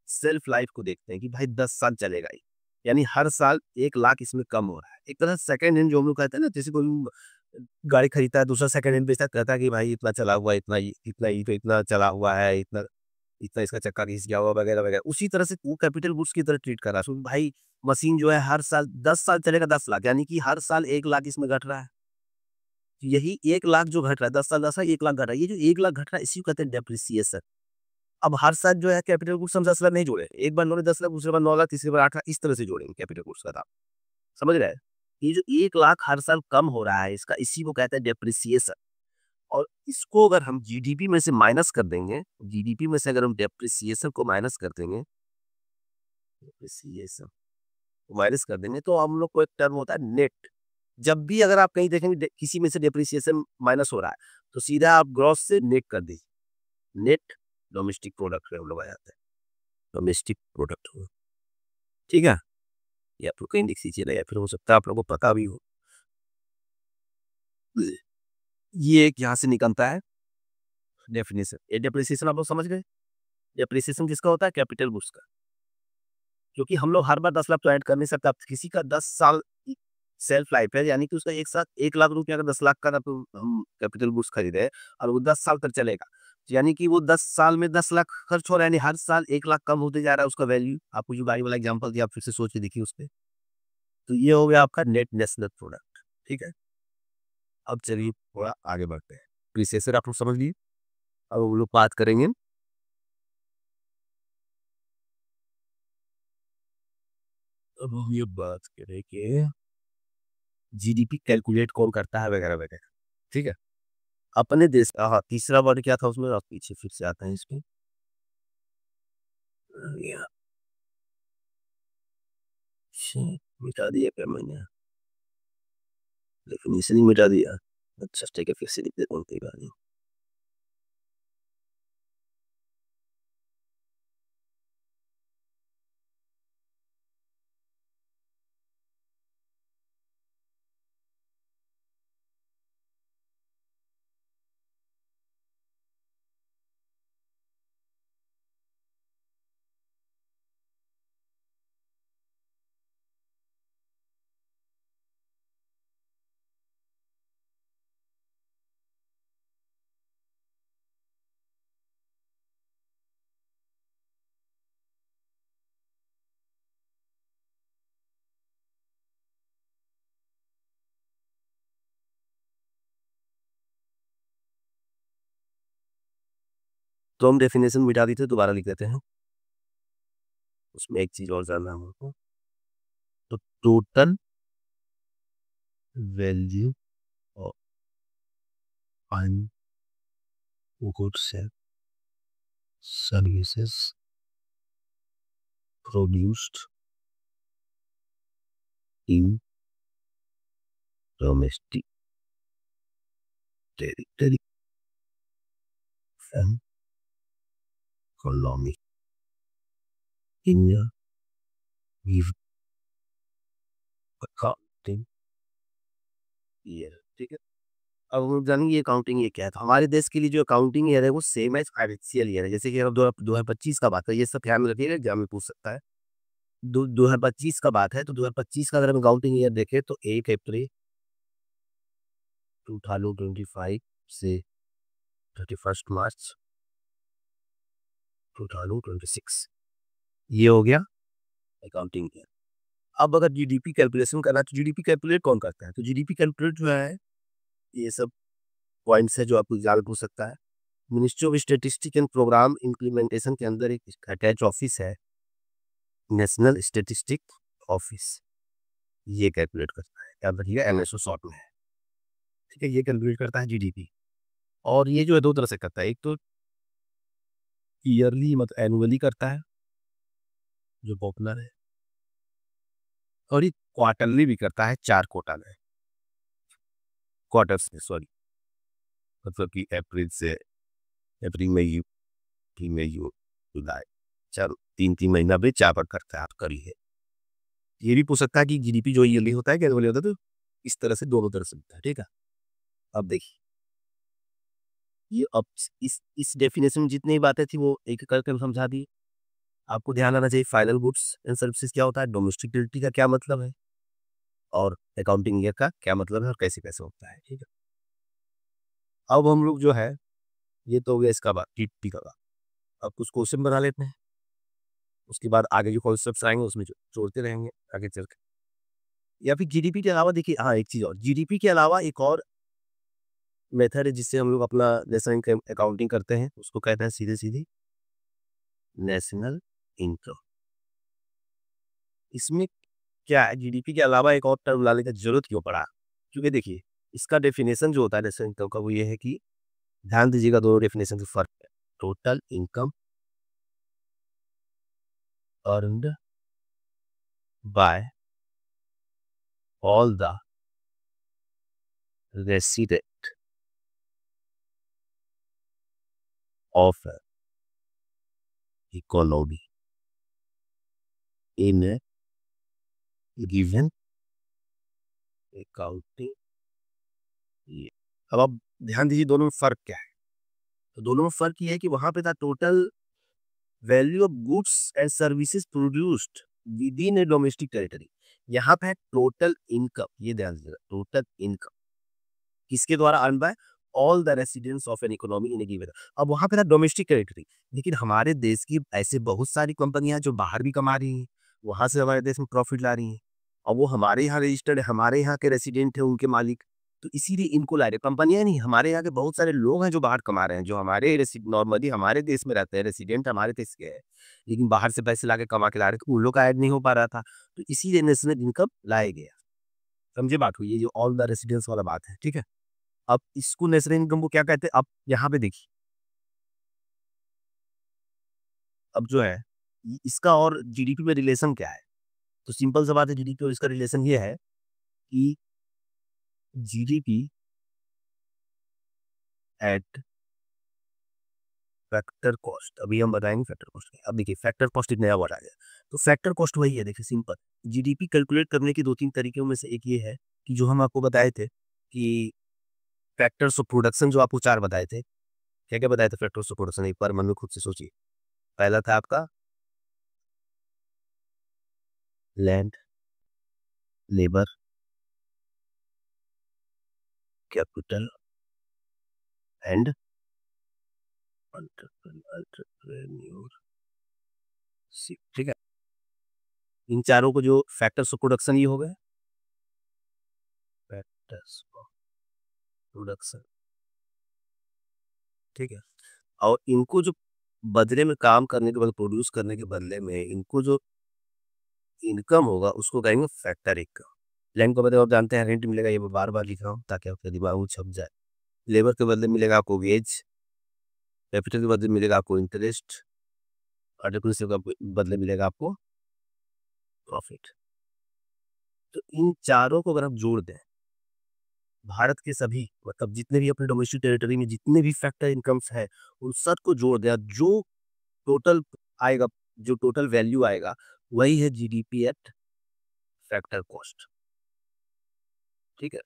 सेल्फ लाइफ को देखते हैं कि भाई 10 साल चलेगा ही, यानी हर साल 1 लाख इसमें कम हो रहा है। एक तरह सेकंड हैंड जो हम लोग कहते हैं ना, जैसे कोई गाड़ी खरीदता है, दूसरा सेकंड हैंड बेचता है, कहता है कि भाई इतना चला हुआ है, इतना चला हुआ है, इतना इतना इसका चक्का घिस गया हुआ वगैरह वगैरह, उसी तरह से वो कैपिटल गुड्स की तरह ट्रीट कर रहा है। so भाई मशीन जो है हर साल 10 साल चलेगा, 10 लाख, यानी कि हर साल 1 लाख इसमें घट रहा है। तो यही 1 लाख जो घट रहा है, 10 साल 10 साल 1 लाख घट रहा है, ये जो 1 लाख घट रहा है, इसी को कहते हैं डेप्रिसिएशन। अब हर साल जो है कैपिटल गुड्स हम 10 लाख नहीं जोड़े, एक बार उन्होंने 10 लाख, दूसरे बार 9 लाख, तीसरी बार 8 लाख, इस तरह से जोड़ेंगे कैपिटल गुड्स का दाम। समझ रहे हैं। ये जो 1 लाख हर साल कम हो रहा है, इसका इसी को कहते हैं डेप्रिसिएशन। और इसको अगर हम जीडीपी में से माइनस कर देंगे, जीडीपी में से अगर हम डेप्रिसिएशन को माइनस कर देंगे, डेप्रिसिएशन माइनस कर देंगे, तो हम लोग को एक टर्म होता है नेट। जब भी अगर आप कहीं देखेंगे किसी में से डेप्रिसिएशन माइनस हो रहा है, तो सीधा आप ग्रॉस से नेट कर दीजिए। नेट डोमेस्टिक प्रोडक्ट में हम लोग आ जाते हैं, डोमेस्टिक प्रोडक्ट हो, ठीक है। या फिर कहीं लिख दीजिए ना, या फिर हो सकता है आप लोगों को पता भी हो। ये एक यहाँ से निकलता है डेफिनेशन। ये डेप्रिसिएशन आप लोग समझ गए। डेप्रिसिएशन किसका होता है? कैपिटल गुड्स का। क्योंकि हम लोग हर बार 10 लाख तो ऐड कर नहीं सकते। अब किसी का 10 साल सेल्फ लाइफ है, यानी कि उसका एक साथ 1 लाख रुपया का 10 लाख का तो हम कैपिटल गुड्स खरीदे हैं, और वो 10 साल तक चलेगा। यानी कि वो 10 साल में 10 लाख खर्च हो रहा है, यानी हर साल 1 लाख कम होते जा रहा है उसका वैल्यू। आपको जो गाड़ी वाला एग्जाम्पल दिया, आप फिर से सोच के देखिए उस पर। तो ये हो गया आपका नेट नेशनल प्रोडक्ट, ठीक है। अब चलिए थोड़ा आगे बढ़ते हैं। प्रीसेसर आप लोग समझ लिए। अब हम लोग बात करेंगे, अब हम ये बात करेंगे जीडीपी कैलकुलेट कौन करता है वगैरह वगैरह, ठीक है। अपने देश का, हाँ, तीसरा वर्ड क्या था उसमें, आप पीछे फिर से आते हैं इसमें। या, मिटा दिया क्या मैंने, डेफिनेशन ही मिटा दिया। अच्छा ठीक है, फिर से लिख देता हूँ, कोई बात नहीं। तो हम डेफिनेशन मिटा दी थे, दोबारा लिख देते हैं। उसमें एक चीज और जानना है हमको। तो total value of goods and services produced in domestic territory and economy, in accounting year, ठीक है। अब हम जानेंगे ये अकाउंटिंग ईयर क्या है। तो हमारे देश के लिए जो अकाउंटिंग ईयर है वो सेम एज फाइनेंशियल ईयर है। जैसे कि अगर 2025 का बात है, ये सब ध्यान में रखिएगा, एग्जाम में पूछ सकता है। 2025 का बात है तो 2025 का अगर हम अकाउंटिंग ईयर देखें तो 1 अप्रैल 2025 से 31 मार्च 2026, ये हो गया अकाउंटिंग ईयर। अब अगर जीडीपी कैलकुलेशन करना है तो जीडीपी कैलकुलेट कौन करता है? तो जीडीपी कैलकुलेट जो है, ये सब पॉइंट्स है जो आपको एग्जाम में पूछ सकता है। Ministry of statistic and programme implementation के अंदर एक अटैच ऑफिस है, नेशनल स्टेटिस्टिक ऑफिस, ये कैलकुलेट करता है, याद रखिएगा एनएसओ शॉर्ट में है, ठीक है। ये कैलकुलेट करता है जीडीपी, और ये जो है दो तरह से करता है। एक तो ईयरली मतलब एनुअली करता है, जो पॉपुलर है, और ये क्वार्टरली भी करता है, 4 क्वार्टर में, क्वार्टर्स में सॉरी, मतलब कि अप्रैल से अप्रैल मई, मई जुलाई, चार 3-3 महीना में 4 बार करता है, आप करिए। ये भी पूछ सकता है कि जीडीपी जो ईयरली होता है, कैनुअली होता है, तो इस तरह से दोनों तरह से होता है, ठीक है। अब देखिए, ये अब इस डेफिनेशन में जितनी बातें थी वो एक एक करके हम समझा दी। आपको ध्यान आना चाहिए फाइनल गुड्स एंड सर्विसेज क्या होता है, डोमेस्टिक यूटिलिटी का क्या मतलब है, और अकाउंटिंग ईयर का क्या मतलब है, और कैसे कैसे होता है, ठीक है। अब हम लोग जो है, ये तो हो गया इसका बात जीडीपी का बात। अब कुछ क्वेश्चन बना लेते हैं, उसके बाद आगे जो कॉन्सेप्ट्स आएंगे उसमें जोड़ते रहेंगे आगे चल के। या फिर जीडीपी के अलावा देखिए, हाँ एक चीज और, जीडीपी के अलावा एक और मेथड है जिससे हम लोग अपना नेशनल इनकम अकाउंटिंग करते हैं, उसको कहते हैं सीधे सीधे नेशनल इनकम। इसमें क्या है, जीडीपी के अलावा एक और टर्म लाने का जरूरत क्यों पड़ा? क्योंकि देखिए, इसका डेफिनेशन जो होता है नेशनल इनकम का, वो ये है कि, ध्यान दीजिएगा दोनों डेफिनेशन से फर्क है। Total income earned bye all the resident of economy in given accounting year. अब आप ध्यान दीजिए दोनों में फर्क क्या है। तो दोनों में फर्क ये है कि वहां पे था total value of goods and services produced with in A domestic territory. यहाँ पे है टोटल इनकम, ये ध्यान दीजिएगा, टोटल इनकम किसके द्वारा earn by all the residents of an economy in A given. अब वहां पे था डोमेस्टिक टेरिटरी, लेकिन हमारे देश की ऐसे बहुत सारी कंपनियां जो बाहर भी कमा रही हैं, वहां से हमारे देश में प्रॉफिट ला रही हैं, और वो हमारे यहाँ रजिस्टर्ड है, हमारे यहाँ के रेसिडेंट है उनके मालिक, तो इसीलिए इनको ला रहे। कंपनियां नहीं, हमारे यहाँ के बहुत सारे लोग हैं जो बाहर कमा रहे हैं, जो हमारे नॉर्मली हमारे देश में रहते हैं, रेसिडेंट हमारे देश के हैं, लेकिन बाहर से पैसे ला के कमा के ला रहे, तो उन लोग का ऐड नहीं हो पा रहा था, तो इसीलिए नेशनल इनकम लाया गया। समझे बात हुई, ये जो ऑल द रेसिडेंट्स वाला बात है, ठीक है। अब इसको नेशनल इनकम को क्या कहते हैं, अब यहाँ पे देखिए, अब जो है इसका और जीडीपी में रिलेशन क्या है? तो सिंपल सा बात है, जीडीपी और इसका रिलेशन ये है कि जीडीपी एट फैक्टर कॉस्ट, अभी हम बताएंगे फैक्टर कॉस्ट। अब देखिए, फैक्टर कॉस्ट एक नया वर्ड आ गया। तो फैक्टर कॉस्ट वही है, देखिए सिंपल, जीडीपी कैलकुलेट करने के 2-3 तरीकों में से एक ये है कि जो हम आपको बताए थे कि फैक्टर्स ऑफ प्रोडक्शन, जो आपको 4 बताए थे, क्या क्या बताए थे फैक्टर्स ऑफ प्रोडक्शन, एक बार मन में खुद से सोचिए। पहला था आपका land, labour, capital and entrepreneurship, ठीक है। इन चारों को जो फैक्टर्स ऑफ प्रोडक्शन, ये हो गए फैक्टर्स ऑफ प्रोडक्शन, ठीक है। और इनको जो बदले में काम करने के बाद, प्रोड्यूस करने के बदले में इनको जो इनकम होगा उसको कहेंगे फैक्टर इनकम। लैंड को बदले आप जानते हैं रेंट मिलेगा, ये मैं बार बार लिख रहा हूँ ताकि आपके दिमाग में छप जाए। लेबर के बदले मिलेगा आपको वेज, कैपिटल के बदले मिलेगा आपको इंटरेस्ट, और डेप्रिसिएशन के बदले मिलेगा आपको प्रॉफिट। तो इन चारों को अगर आप जोड़ दें, भारत के सभी मतलब जितने भी अपने डोमेस्टिक टेरिटरी में जितने भी फैक्टर इनकम्स हैं, उन सब को जोड़ दिया, जो टोटल आएगा जो टोटल वैल्यू आएगा वही है जीडीपी एट फैक्टर कॉस्ट। ठीक है,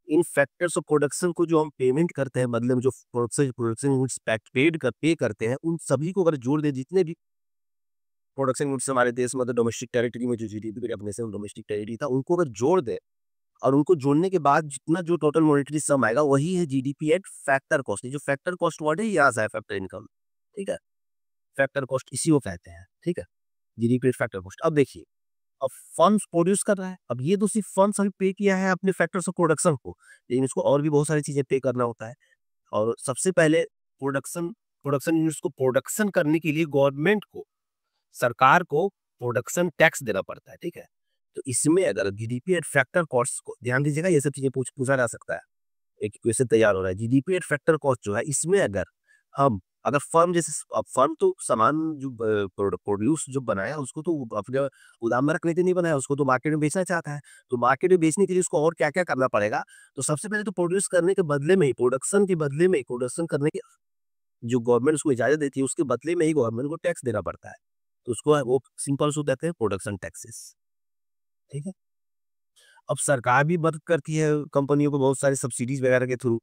इन फैक्टर्स ऑफ प्रोडक्शन को जो हम पेमेंट करते हैं, बदले में जो प्रोडक्शन प्रोडक्शन यूनिट्स पे करते हैं, उन सभी को अगर जोड़ दे, जितने भी प्रोडक्शन यूनिट्स हमारे देश में, मतलब डोमेस्टिक टेरिटरी में जो जीडीपी अपने से डोमेस्टिक टेरिटरी था, उनको अगर जोड़ दे और उनको जोड़ने के बाद जितना जो टोटल मॉनेटरी सम आएगा वही है जीडीपी एट फैक्टर कॉस्ट। जो फैक्टर कॉस्ट वर्ड है यहाँ से है, फैक्टर इनकम। ठीक है, फैक्टर कॉस्ट इसी को कहते हैं। ठीक है, जीडीपी एट फैक्टर कॉस्ट। अब देखिए, अब फंड्स प्रोड्यूस कर रहा है, अब ये तो सिर्फ फंड्स अभी पे किया है अपने फैक्टर्स ऑफ प्रोडक्शन को, लेकिन इसको और भी बहुत सारी चीजें पे करना होता है। और सबसे पहले प्रोडक्शन प्रोडक्शन यूनिट्स को प्रोडक्शन करने के लिए गवर्नमेंट को, सरकार को प्रोडक्शन टैक्स देना पड़ता है। ठीक है, तो इसमें अगर जीडीपी एट फैक्टर कॉस्ट को ध्यान दीजिएगा, ये सब चीजें पूछा जा सकता है, एक क्वेश्चन तैयार हो रहा है। जीडीपी एट फैक्टर कॉस्ट जो है, इसमें अगर हम, अगर फर्म जैसे, अब फर्म तो सामान जो प्रोड्यूस जो बनाया उसको तो अपने गोदाम में रखने के लिए नहीं बनाया, उसको तो मार्केट में बेचना चाहता है। तो मार्केट में बेचने के लिए उसको और क्या क्या करना पड़ेगा, तो सबसे पहले तो प्रोड्यूस करने के बदले में ही, प्रोडक्शन के बदले में, प्रोडक्शन करने के जो गवर्नमेंट उसको इजाजत देती है, उसके बदले में ही गवर्नमेंट को टैक्स देना पड़ता है। तो उसको वो सिंपल से कहते हैं प्रोडक्शन टैक्सेस। ठीक है, अब सरकार भी मदद करती है कंपनियों को बहुत सारी सब्सिडीज वगैरह के थ्रू।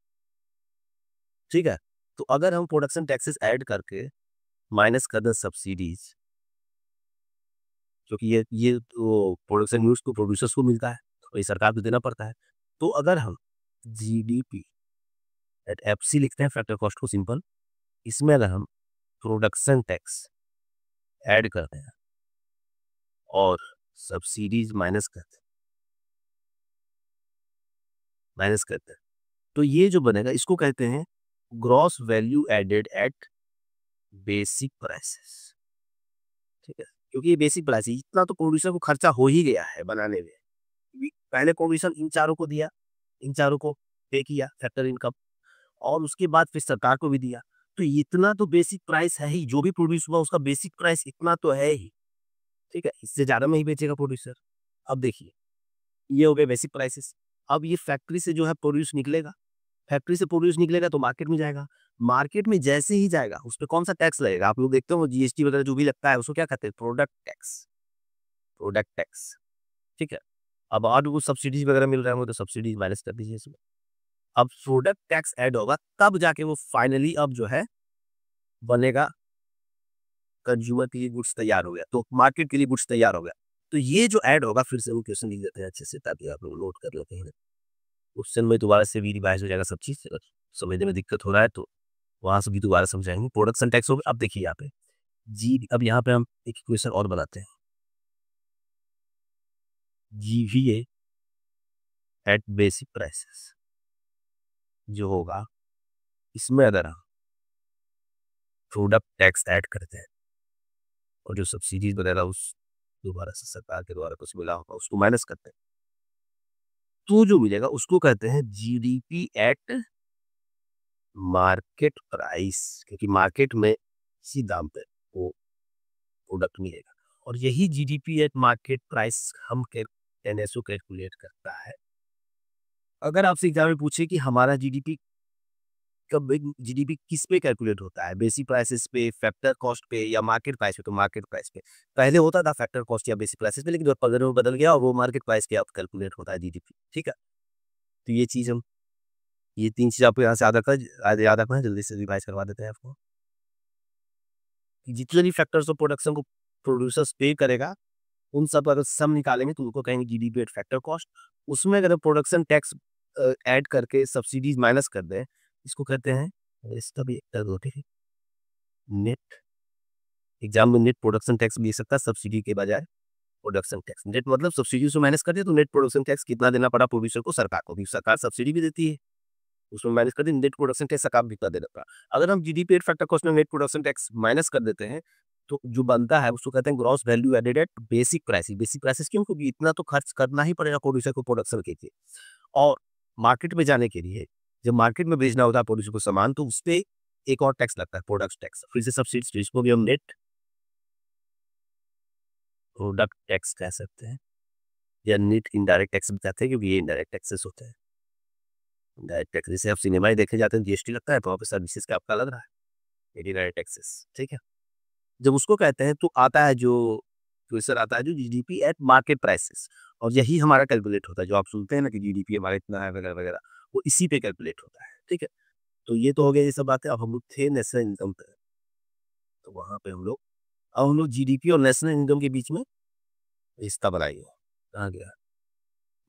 ठीक है, तो अगर हम प्रोडक्शन टैक्सेस ऐड करके माइनस कर दें सब्सिडीज, क्योंकि ये तो प्रोडक्शन यूज को प्रोड्यूसर्स को मिलता है, तो ये सरकार को देना पड़ता है। तो अगर हम जीडीपी एट एफसी लिखते हैं फैक्टर कॉस्ट को सिंपल, इसमें अगर हम प्रोडक्शन टैक्स ऐड करते हैं और सब्सिडीज माइनस करते हैं, तो ये जो बनेगा इसको कहते हैं gross value added at basic prices. ठीक है, क्योंकि ये बेसिक प्राइस है, इतना तो प्रोड्यूसर को खर्चा हो ही गया है बनाने में। पहले प्रोड्यूसर इन चारों को दिया, इन चारों को पे किया फैक्टर इनकम, और उसके बाद फिर सरकार को भी दिया। तो इतना तो बेसिक प्राइस है ही, जो भी प्रोड्यूस हुआ उसका बेसिक प्राइस इतना तो है ही। ठीक है, इससे ज्यादा में ही बेचेगा प्रोड्यूसर। अब देखिए, ये हो गए बेसिक प्राइसेस। अब ये फैक्ट्री से जो है प्रोड्यूस निकलेगा, फैक्ट्री से प्रोड्यूस निकलेगा तो मार्केट में जाएगा। मार्केट में जैसे ही जाएगा उस पर कौन सा टैक्स लगेगा, आप लोग देखते हो जीएसटी वगैरह जो भी लगता है उसको क्या कहते हैं, प्रोडक्ट टैक्स। Product tax. ठीक है, अब और वो सब्सिडीज वगैरह मिल रहे होंगे तो सब्सिडीज माइनस कर दीजिए इसमें। अब प्रोडक्ट टैक्स ऐड होगा, तब जाके वो फाइनली अब जो है बनेगा, कंज्यूमर के लिए गुड्स तैयार हो गया, तो मार्केट के लिए गुड्स तैयार हो गया। तो ये जो ऐड होगा, फिर से वो क्वेश्चन लिख देते हैं अच्छे से ताकि आप लोग नोट कर लेते हैं। क्वेश्चन में दोबारा से भी रिवाइज हो जाएगा सब चीज, अगर समझने में दिक्कत हो रहा है तो वहां से भी दोबारा समझाएंगे। प्रोडक्शन टैक्स हो गया। अब देखिए यहाँ पे जी, अब यहाँ पे हम एक क्वेश्चन और बनाते हैं, जीवीए एट बेसिक प्राइसेस जो होगा, इसमें अगर हम प्रोडक्ट टैक्स ऐड करते हैं और जो सब्सिडीज वगैरह उस दोबारा से सरकार के द्वारा कुछ मिला होगा उसको माइनस करते हैं, तो जो मिलेगा उसको कहते हैं जीडीपी एट मार्केट प्राइस, क्योंकि मार्केट में इसी दाम पे वो प्रोडक्ट मिलेगा। और यही जीडीपी एट मार्केट प्राइस हम एनएसओ कैलकुलेट करता है। अगर आपसे एग्जाम में पूछे कि हमारा जीडीपी कब, जीडीपी किस पे कैलकुलेट होता है, बेसिक प्राइसेस पे, फैक्टर कॉस्ट पे, या मार्केट प्राइस पे, तो मार्केट प्राइस पे। पहले होता था फैक्टर कॉस्ट या बेसिक प्राइसेस पे, लेकिन 2015 में बदल गया और वो मार्केट प्राइस पे अब कैलकुलेट होता है जीडीपी। ठीक है, तो ये चीज हम, ये 3 चीज आपको यहाँ से याद रखना है, जल्दी से रिवाइज करवा देते हैं आपको। जितने भी फैक्टर्स ऑफ प्रोडक्शन को प्रोड्यूसर्स पे करेगा, उन सब अगर सम निकालेंगे तो उनको कहेंगे जीडीपी एट फैक्टर कॉस्ट। उसमें अगर प्रोडक्शन टैक्स ऐड करके सब्सिडीज माइनस कर दें, इसको कहते हैं, इसका भी एक नेट, एग्जाम में नेट प्रोडक्शन टैक्स भी दे सकता है सब्सिडी के बजाय। प्रोडक्शन टैक्स नेट मतलब सब्सिडी से माइनस कर दिया, तो नेट प्रोडक्शन टैक्स कितना देना पड़ा प्रोड्यूसर को, सरकार को, भी सरकार सब्सिडी भी देती है, उसमें माइनस कर दी, नेट प्रोडक्शन टैक्स सरकार भी कितना देना पड़ा। अगर हम जीडीपी एट फैक्टर कॉस्ट में नेट प्रोडक्शन टैक्स माइनस कर देते हैं, तो जो बनता है उसको कहते हैं gross value added at basic price. Basic prices क्यों, क्योंकि इतना तो खर्च करना ही पड़ेगा प्रोड्यूसर को प्रोडक्शन के लिए। और मार्केट में जाने के लिए, जब मार्केट में बेचना होता है प्रोड्यूसर को सामान, तो उस पर एक और टैक्स लगता है, प्रोडक्ट टैक्स, फिर से सब्सिडी, जिसको भी हम नेट प्रोडक्ट टैक्स कह सकते हैं, या नेट इनडायरेक्ट टैक्स भी कहते हैं, क्योंकि ये इनडायरेक्ट टैक्सेस होते हैं। इनडायरेक्ट टैक्स जैसे आप सिनेमा ही देखे जाते हैं जीएसटी लगता है, तो वहाँ पे सर्विसेज का आपका लग रहा है, ये इनडायरेक्ट टैक्सेस। ठीक है, जब उसको कहते हैं तो आता है जो क्वेश्चन आता है जो जीडीपी एट मार्केट प्राइसेस, और यही हमारा कैलकुलेट होता है। जो आप सुनते हैं ना कि जीडीपी हमारा इतना है वगैरह वगैरह, वो इसी पे कैलकुलेट होता है। ठीक है, तो ये तो हो गया ये सब बातें। अब हम लोग थे नेशनल इनकम पे, तो वहाँ पे हम लोग जीडीपी और नेशनल इनकम के बीच में रिश्ता बनाएंगे। कहाँ गया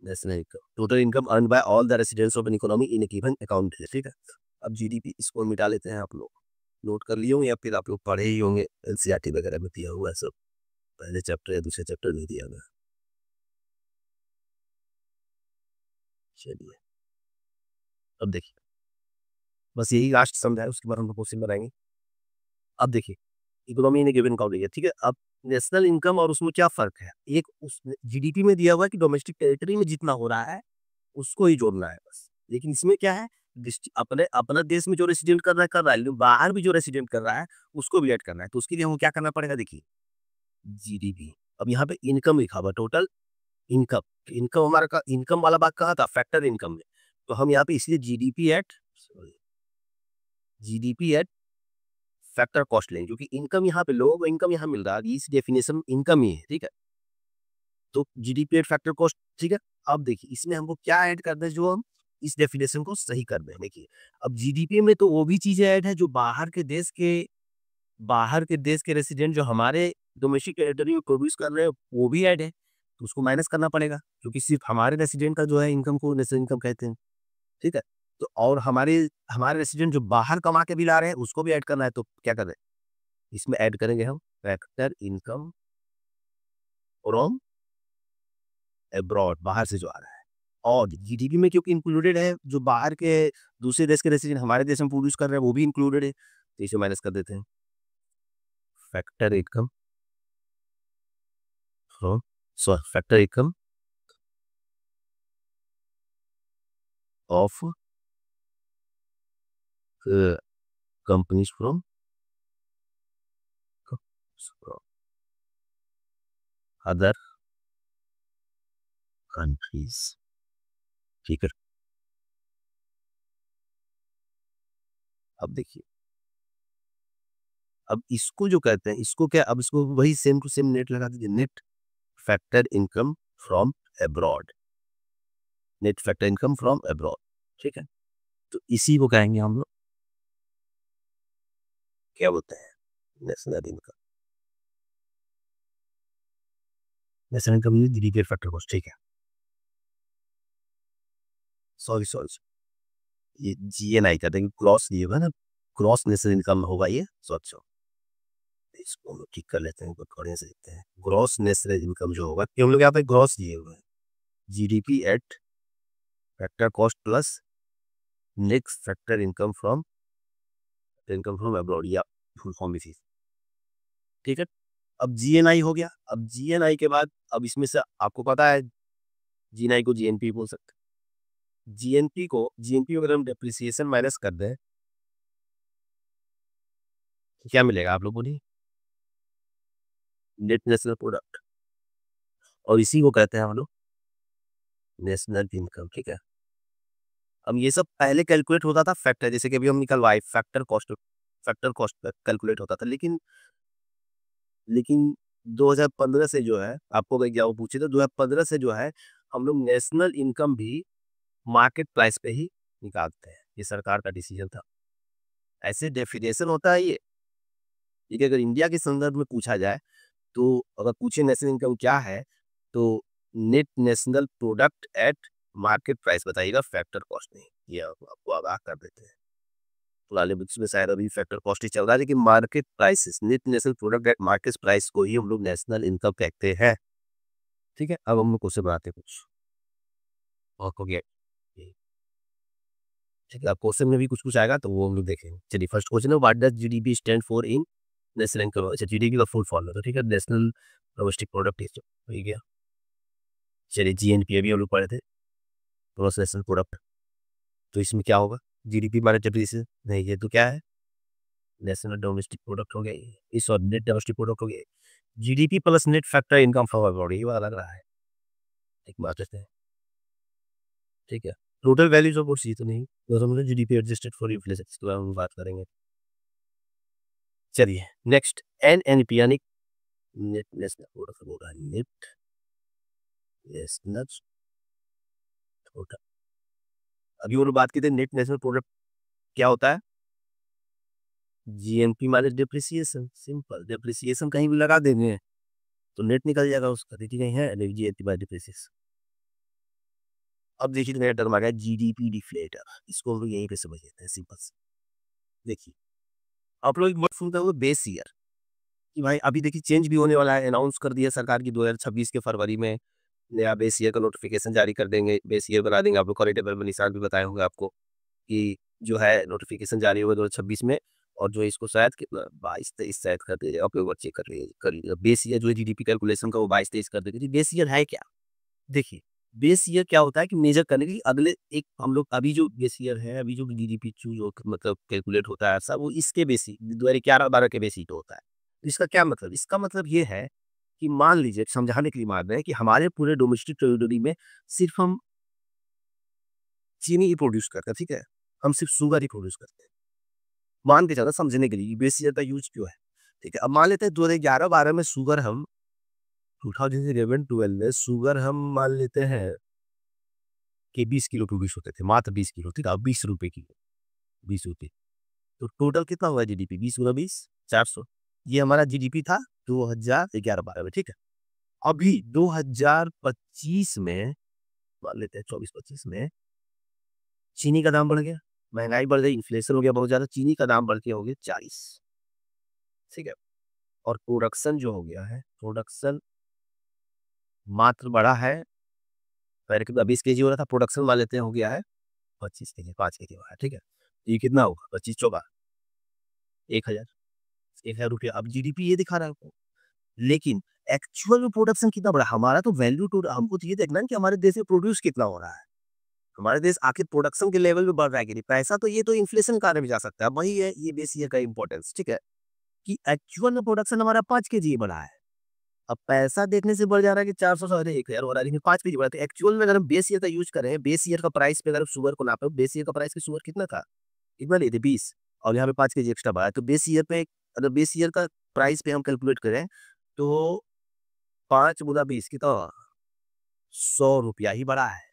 national income? Total income earn by all the residents of an economy in A given account है। ठीक है, अब जीडीपी इसको मिटा लेते हैं। आप लोग नोट कर लिए होंगे या फिर आप लोग पढ़े ही होंगे, एनसीईआरटी वगैरह में दिया हुआ है सब, पहले चैप्टर या दूसरे चैप्टर में दिया गया। चलिए, अब देखिए, बस यही लास्ट समझा है, उसके बाद हम लोग क्वेश्चन बनाएंगे। अब देखिए, इकोनॉमी ने गिवन अकाउंट दिया, ठीक है। अब नेशनल इनकम और उसमें क्या फर्क है? एक उस जीडीपी में दिया हुआ है कि डोमेस्टिक टेरिटरी में जितना हो रहा है उसको ही जोड़ना है बस। लेकिन इसमें क्या है, अपने अपना देश में जो रेसिडेंट कर रहा है, लेकिन बाहर भी जो रेसिडेंट कर रहा है उसको भी ऐड करना है। तो उसके लिए हमको क्या करना पड़ेगा? देखिए, जीडीपी। अब यहाँ पे इनकम लिखा हुआ, टोटल इनकम। इनकम हमारा का इनकम वाला बात कहा था, फैक्टर इनकम में। तो हम यहाँ पे इसलिए जीडीपी एट फैक्टर कॉस्ट लेंगे, क्योंकि इनकम यहाँ पे लोगों को इनकम यहाँ मिल रहा है, इस डेफिनेशन इनकम ही है। ठीक है, तो जीडीपी एट फैक्टर कॉस्ट। ठीक है, अब देखिए इसमें हमको क्या ऐड करना है जो हम इस डेफिनेशन को सही कर दें। देखिए, अब जीडीपी में तो वो भी चीजें ऐड है जो बाहर के देश के रेसिडेंट जो हमारे डोमेस्टिक टेरिटरी में प्रोड्यूस कर रहे हैं वो भी ऐड है, तो उसको माइनस करना पड़ेगा, क्योंकि सिर्फ हमारे रेसिडेंट का जो है इनकम को नेशनल इनकम कहते हैं। ठीक है, तो और हमारे हमारे रेसिडेंट जो बाहर कमा के भी ला रहे हैं उसको भी ऐड करना है। तो क्या कर रहे हैं, इसमें ऐड करेंगे हम फैक्टर इनकम फ्रॉम अब्रॉड, बाहर से जो आ रहा है। और जीडीपी में क्योंकि इंक्लूडेड है जो बाहर के दूसरे देश के रेसिडेंट हमारे देश में प्रोड्यूस कर रहे हैं वो भी इंक्लूडेड है, तो इसे माइनस कर देते हैं। Factor income from factor income of companies from other countries. ठीक है, अब देखिए, अब इसको जो कहते हैं इसको क्या, अब इसको वही सेम टू सेम नेट लगा दीजिए, net factor income from abroad, net factor income from abroad. ठीक है, तो इसी को कहेंगे हम लोग, क्या बोलते हैं, national income. National income GDP factor cost. ठीक है, सॉरी सॉरी, ये जीएनआई का देंगे, क्रॉस ये होगा ना, क्रॉस नेशनल इनकम होगा ये। सॉरी, इसको हम लोग ठीक कर लेते हैं, थोड़े से देखते हैं। ग्रॉस नेशनल इनकम जो होगा, कि हम लोग यहाँ पे ग्रॉस दिए हुए हैं, GDP at factor cost plus next factor income from abroad, या फुल फॉर्म इसी। ठीक है, अब जीएनआई हो गया। अब जीएनआई के बाद अब इसमें से आपको पता है जीएनआई को जीएनपी बोल सकते हैं। जीएनपी अगर हम डेप्रिसिएशन माइनस कर दें तो क्या मिलेगा आप लोग बोलिए? नेट नेशनल प्रोडक्ट, और इसी को कहते हैं हम लोग नेशनल इनकम। ठीक है, अब ये सब पहले कैलकुलेट होता था फैक्टर, जैसे कि अभी हम निकलवाए फैक्टर कॉस्ट कैलकुलेट होता था। लेकिन 2015 से जो है, आपको अगर एग्जाम पूछे तो 2015 से जो है हम लोग नेशनल इनकम भी मार्केट प्राइस पे ही निकालते हैं। ये सरकार का डिसीजन था, ऐसे डेफिनेशन होता है ये। ठीक है, अगर इंडिया के संदर्भ में पूछा जाए तो अगर पूछे नेशनल इनकम क्या है, तो net national product at market price बताइएगा, फैक्टर कॉस्ट नहीं। ये आपको आगाह कर देते हैं, पुराने बुक्स में शायद अभी फैक्टर कॉस्ट ही चल रहा है, लेकिन market prices, net national product at market price को ही हम लोग नेशनल इनकम कहते हैं। ठीक है, अब हम लोग क्वेश्चन बनाते हैं कुछ और हो गया। ठीक है, अब क्वेश्चन में भी कुछ कुछ आएगा तो वो हम लोग देखेंगे। चलिए, फर्स्ट क्वेश्चन है, what does GDP stand for in national income. अच्छा, जीडीपी का फुल फॉर्म है, तो ठीक है, नेशनल डोमेस्टिक प्रोडक्ट हो गया। चलिए, जीएनपी अभी हम लोग पढ़े थे, ग्रॉस नेशनल प्रोडक्ट। तो इसमें क्या होगा, जीडीपी माइनस डेप्रिसिएशन नहीं, ये तो क्या है, नेशनल डोमेस्टिक प्रोडक्ट हो गया, इस और नेट डोमेस्टिक प्रोडक्ट हो गया। GDP plus net factor income from abroad, ये वाला लग रहा है, एक बात कहते हैं। ठीक है, टोटल वैल्यूज ऑफ गुड्स, ये तो नहीं, तो हम जीडीपी एडजस्टेड फॉर इन्फ्लेशन, इसके बारे में बात करेंगे। चलिए नेक्स्ट एनएनपी यानी नेट नेशनल प्रोडक्ट होगा, नेट नेशनल प्रोडक्ट। अभी वो लोग बात की थी नेट नेशनल प्रोडक्ट क्या होता है, GNP minus depreciation, simple, depreciation कहीं भी लगा देंगे तो नेट निकल जाएगा उसका, देखिए कहीं है जीएनपी बाय डेप्रिसिएशन। अब देखिए नया टर्म आ गया जीडीपी डिफ्लेटर, इसको हम लोग यहीं पे समझ लेते हैं सिंपल से। देखिए आप लोग एक वर्ड सुनते होंगे बेस ईयर, कि भाई अभी देखिए चेंज भी होने वाला है, अनाउंस कर दिया सरकार की 2026 के फरवरी में नया बेस ईयर का नोटिफिकेशन जारी कर देंगे, बेस ईयर बना देंगे। आप लोग कॉरिडोर टेबल में निशान भी बताए होंगे आपको कि जो है नोटिफिकेशन जारी होगा 2026 में, और जो है इसको शायद कितना 22-23 शायद कर दिया, आप लोग चेक कर लीजिए बेस ईयर जो है जीडीपी कैलकुलेशन का वो 22-23 कर देंगे। बेस ईयर है क्या, देखिए बेस ईयर क्या होता है कि मेजर करने के लिए अगले एक हम लोग अभी जो बेस ईयर है, अभी जो जीडीपी जो मतलब कैलकुलेट होता है सब वो इसके बेसिक 2011-12 के बेसिक होता है। तो इसका क्या मतलब, इसका मतलब ये है कि मान लीजिए समझाने के लिए मान रहे हैं कि हमारे पूरे डोमेस्टिक टेरिटरी में सिर्फ हम चीनी ही प्रोड्यूस करते हैं, ठीक है, हम सिर्फ शुगर ही प्रोड्यूस करते हैं, मान के चलो समझने के लिए बेस ईयर का यूज क्यों है। ठीक है, अब मान लेते हैं 2011-12 में शुगर हम 2011-12 में शुगर हम मान लेते हैं कि 20 किलो प्रोड्यूस होते थे, मात्र 20 किलो, ठीक है, अब 20 रुपए किलो, 20 रुपए, तो टोटल कितना हुआ जीडीपी, 20 गुना 20 400, ये हमारा जीडीपी था 2011-12 में, ठीक है। अभी 2025 में मान लेते हैं 24-25 में चीनी का दाम बढ़ गया, महंगाई बढ़ गई, इन्फ्लेशन हो गया बहुत ज्यादा, चीनी का दाम बढ़ के हो गया 40, ठीक है, और प्रोडक्शन जो हो गया है, प्रोडक्शन मात्र बढ़ा है, पहले कितना 20 केजी हो रहा था, प्रोडक्शन मान लेते हैं हो गया है 25 केजी, 5 केजी हो रहा है, ठीक है, ये कितना होगा 25 चौका 1000, 1000 रुपया। अब जीडीपी ये दिखा रहा है आपको, लेकिन एक्चुअल में प्रोडक्शन कितना बढ़ा, हमारा तो वैल्यू टू, हमको तो ये देखना है कि हमारे देश में प्रोड्यूस कितना हो रहा है, हमारे देश आखिर प्रोडक्शन के लेवल में बढ़ रहा है कि नहीं, पैसा तो ये तो इन्फ्लेशन के कारण भी जा सकता है, वही है ये बेस ईयर का इंपॉर्टेंस, ठीक है, कि एक्चुअल में प्रोडक्शन हमारा 5 केजी बढ़ा है, अब पैसा देखने से बढ़ जा रहा है कि 400 से 1000 हो रहा है, 5 केजी बढ़ा, तो एक्चुअल में अगर हम बेस ईयर का यूज करें, बेस ईयर का प्राइस पे अगर शुगर को नापे, बेस ईयर का प्राइस पे शुगर कितना था, कितना लिए थे 20, और यहाँ पे 5 केजी एक्स्ट्रा बढ़ा है, तो बेस ईयर पे अगर बेस ईयर का प्राइस पे हम कैलकुलेट करें तो 5 गुना 20 कितना, 100 रुपया ही बढ़ा है।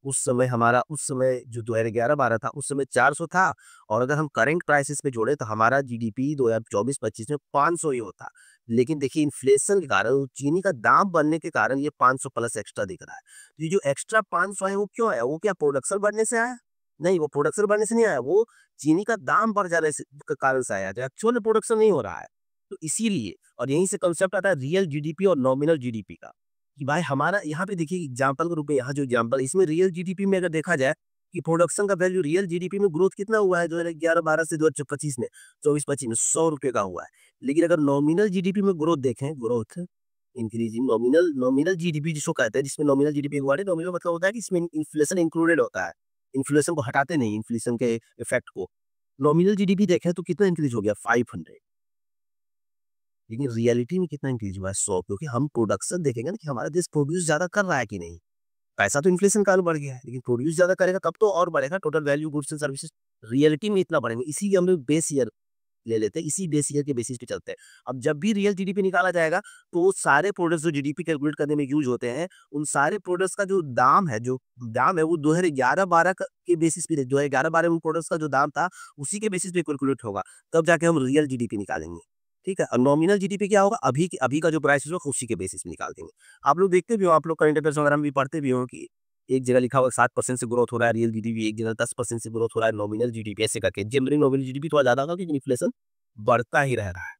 उस समय हमारा, उस समय जो 2011-12 था उस समय 400 था, और अगर हम करेंट प्राइसेस पे जोड़े तो हमारा जीडीपी 2024-25 में 500 ही होता, लेकिन देखिए इन्फ्लेशन के कारण, चीनी का दाम बढ़ने के कारण ये 500 प्लस एक्स्ट्रा दिख रहा है। तो ये जो एक्स्ट्रा 500 है वो क्यों आया, वो क्या प्रोडक्शन बढ़ने से आया, नहीं वो प्रोडक्शन बढ़ने से नहीं आया, वो चीनी का दाम बढ़ जाने से के कारण से आया, एक्चुअल में प्रोडक्शन नहीं हो रहा है। तो इसीलिए, और यहीं से कंसेप्ट आता है रियल जीडीपी और नॉमिनल जीडीपी का, कि भाई हमारा यहाँ पे देखिए एग्जाम्पल के रूप में, यहाँ जो एग्जाम्पल इसमें रियल जीडीपी में अगर देखा जाए कि प्रोडक्शन का वैल्यू रियल जीडीपी में ग्रोथ कितना हुआ है 2011-12 से 2025 में, 24-25 में 100 रुपए का हुआ है, लेकिन अगर नॉमिनल जीडीपी में ग्रोथ देखें, growth increasing, nominal nominal GDP जिसको कहते हैं, जिसमें नॉमिनल जीडीपी वर्ड है, नॉमिनल मतलब होता है कि इसमें इन्फ्लेशन इंक्लूडेड होता है, इन्फ्लेशन को हटाते नहीं, इन्फ्लेशन के इफेक्ट को, नॉमिनल जीडीपी देखें तो कितना इंक्रीज हो गया 500, लेकिन रियलिटी में कितना इंक्रीज हुआ है 100, क्योंकि हम प्रोडक्शन देखेंगे ना कि हमारा देश प्रोड्यूस ज्यादा कर रहा है कि नहीं, पैसा तो इन्फ्लेशन कारण बढ़ गया है, लेकिन प्रोड्यूस ज्यादा करेगा तब तो और बढ़ेगा, total value goods and services reality में इतना बढ़ेंगे, इसी हम लोग बेस ईयर ले लेते हैं, इसी बेस ईयर के बेसिस पे चलते हैं। अब जब भी रियल जीडीपी निकाला जाएगा तो वो सारे प्रोडक्ट्स जो जीडीपी कैलकुलेट करने में यूज होते हैं, उन सारे प्रोडक्ट्स का जो दाम है वो 2011-12 के बेसिस पे, 2011-12 में उन प्रोडक्ट्स का जो दाम था उसी के बेसिस पे कैलकुलेट होगा, तब जाके हम रियल जीडीपी निकालेंगे, ठीक है। और नॉमिनल जीडीपी क्या होगा, अभी का जो प्राइस होगा उसी के बेसिस में निकाल देंगे। आप लोग देखते भी हो, आप लोग करंट अफेयर्स वगैरह में भी पढ़ते भी हो कि एक जगह लिखा हुआ 7% से ग्रोथ हो रहा है रियल जीडीपी, एक जगह 10% से ग्रोथ हो रहा है नॉमिनल जीडीपी, ऐसे करके जनरली नॉमिनल जीडीपी थोड़ा ज्यादा होगा क्योंकि इन्फ्लेशन बढ़ता ही रह रहा है,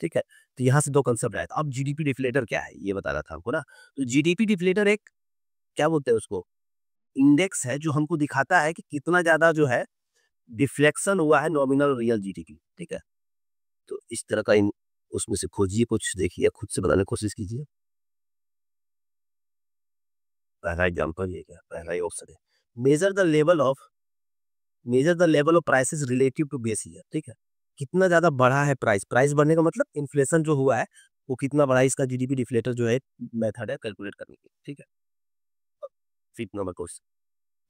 ठीक है। तो यहाँ से दो कंसेप्ट आया था। अब जीडीपी डिफ्लेटर क्या है ये बता रहा था हमको ना, तो जीडीपी डिफ्लेटर एक, क्या बोलते हैं उसको, इंडेक्स है जो हमको दिखाता है कि कितना ज्यादा जो है डिफ्लेक्शन हुआ है नॉमिनल रियल जीडीपी, ठीक है। तो इस तरह का उसमें से खोजिए कुछ, देखिए खुद से बनाने की कोशिश कीजिए। पहला एग्जाम्पल ये क्या, पहला ही ऑप्शन है, measure the level of measure the level of prices relative to base year, ठीक है, कितना ज्यादा बढ़ा है प्राइस, प्राइस बढ़ने का मतलब इन्फ्लेशन जो हुआ है वो कितना बढ़ा है, इसका जीडीपी डिफ्लेटर जो है मेथड है कैलकुलेट करने की, ठीक है। Fifth number question,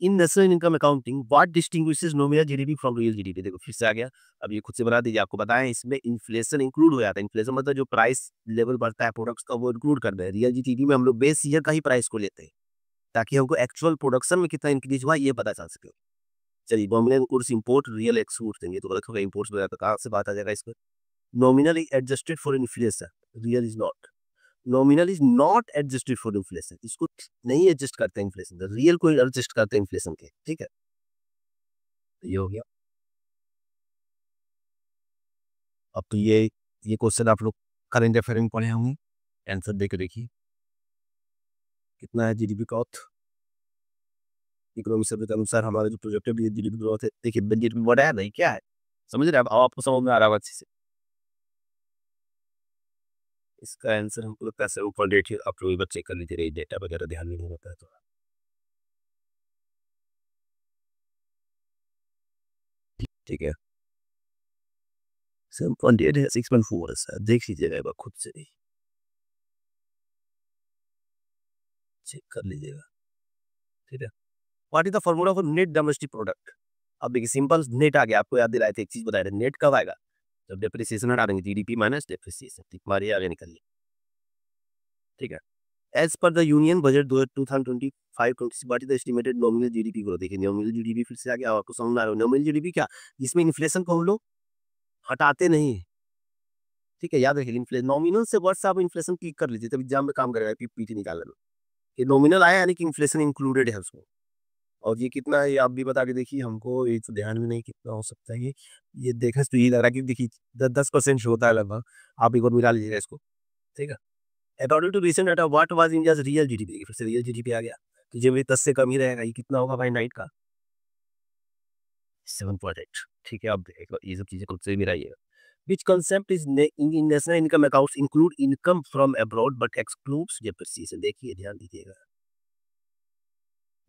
in national income accounting what distinguishes nominal GDP from real GDP. देखो फिर से आ गया, अब ये खुद से बना दीजिए। आपको बताएं इसमें इन्फ्लेशन इंक्लूड हो जाता है। इन्फ्लेशन मतलब जो प्राइस लेवल बढ़ता है प्रोडक्ट्स का वो इंक्लूड कर दे। रियल जीडीपी में हम लोग बेस ईयर का ही प्राइस को लेते हैं ताकि हमको एक्चुअल प्रोडक्शन में कितना इंक्रीज हुआ ये पता चल सके। चलिए nominal course import real export देंगे तो रखोगे इंपोर्ट्स वगैरह तो कहाँ से बात आ जाएगा इसमें। Nominally adjusted for inflation, real is not. Nominal is not adjusted for inflation, इसको नहीं एडजस्ट करते इन्फ्लेशन, रियल को एडजस्ट करते हैं इन्फ्लेशन के। ठीक है, तो ये हो गया। अब तो ये क्वेश्चन आप लोग करेंट अफेयर में पढ़े होंगे, आंसर देकर देखिए कितना है जीडीपी ग्रोथ। इकोनॉमिक सर्वे के अनुसार हमारा जो प्रोजेक्टेड जीडीपी ग्रोथ है, देखिए बजट में बढ़ा है नहीं क्या है, समझ रहे हैं अब आपको समझ में आ रहा है अच्छे से। इसका आंसर हमको लगता है ऊपर डेट आप लोग एक बार चेक कर लीजिए, रही डेटा वगैरह ध्यान में नहीं होता है तो। ठीक है, 7.8 है, 6.4 है सर, देख लीजिएगा एक बार खुद से ही चेक कर लीजिएगा। ठीक है, what is the formula for net domestic product. अब देखिए सिंपल नेट आ गया, आपको याद दिलाए थे एक चीज बता रहे, नेट कब आएगा जब डेप्रिसिएशन हटा देंगे, जीडीपी माइनस डेप्रिसिएशन। ठीक, हमारे आगे निकलिए। ठीक है, as per the union budget 2025-26 what is the estimated nominal GDP growth. देखिए नॉमिनल जीडीपी फिर से आ गया, आपको समझ में आ रहा है नॉमिनल जीडीपी क्या, जिसमें इन्फ्लेशन को हम लोग हटाते नहीं। ठीक है, याद रखिए इन्फ्लेशन नॉमिनल से वर्ड से आप इन्फ्लेशन क्लिक कर लीजिए तब एग्जाम में काम करेगा पीपीटी निकालने में। ये नॉमिनल आया यानी कि इन्फ्लेशन इंक्लूडेड है उसमें। और ये कितना है ये आप भी बता के देखिए, हमको ये तो ध्यान में नहीं कितना हो सकता है ये देखने से तो ये लग रहा है कि देखिए 10% होता है लगभग, आप एक बार मिला लीजिएगा इसको। ठीक है, according to recent data what was India's real GDP, फिर से रियल जीडीपी आ गया, तो जब ये 10 से कम ही रहेगा, ये कितना होगा भाई नाइट का 7.8। ठीक है, अब देखो ये सब चीजें खुद से भी रहिएगा। Which concept is in national income accounts include income from abroad but excludes depreciation। देखिए ध्यान दीजिएगा,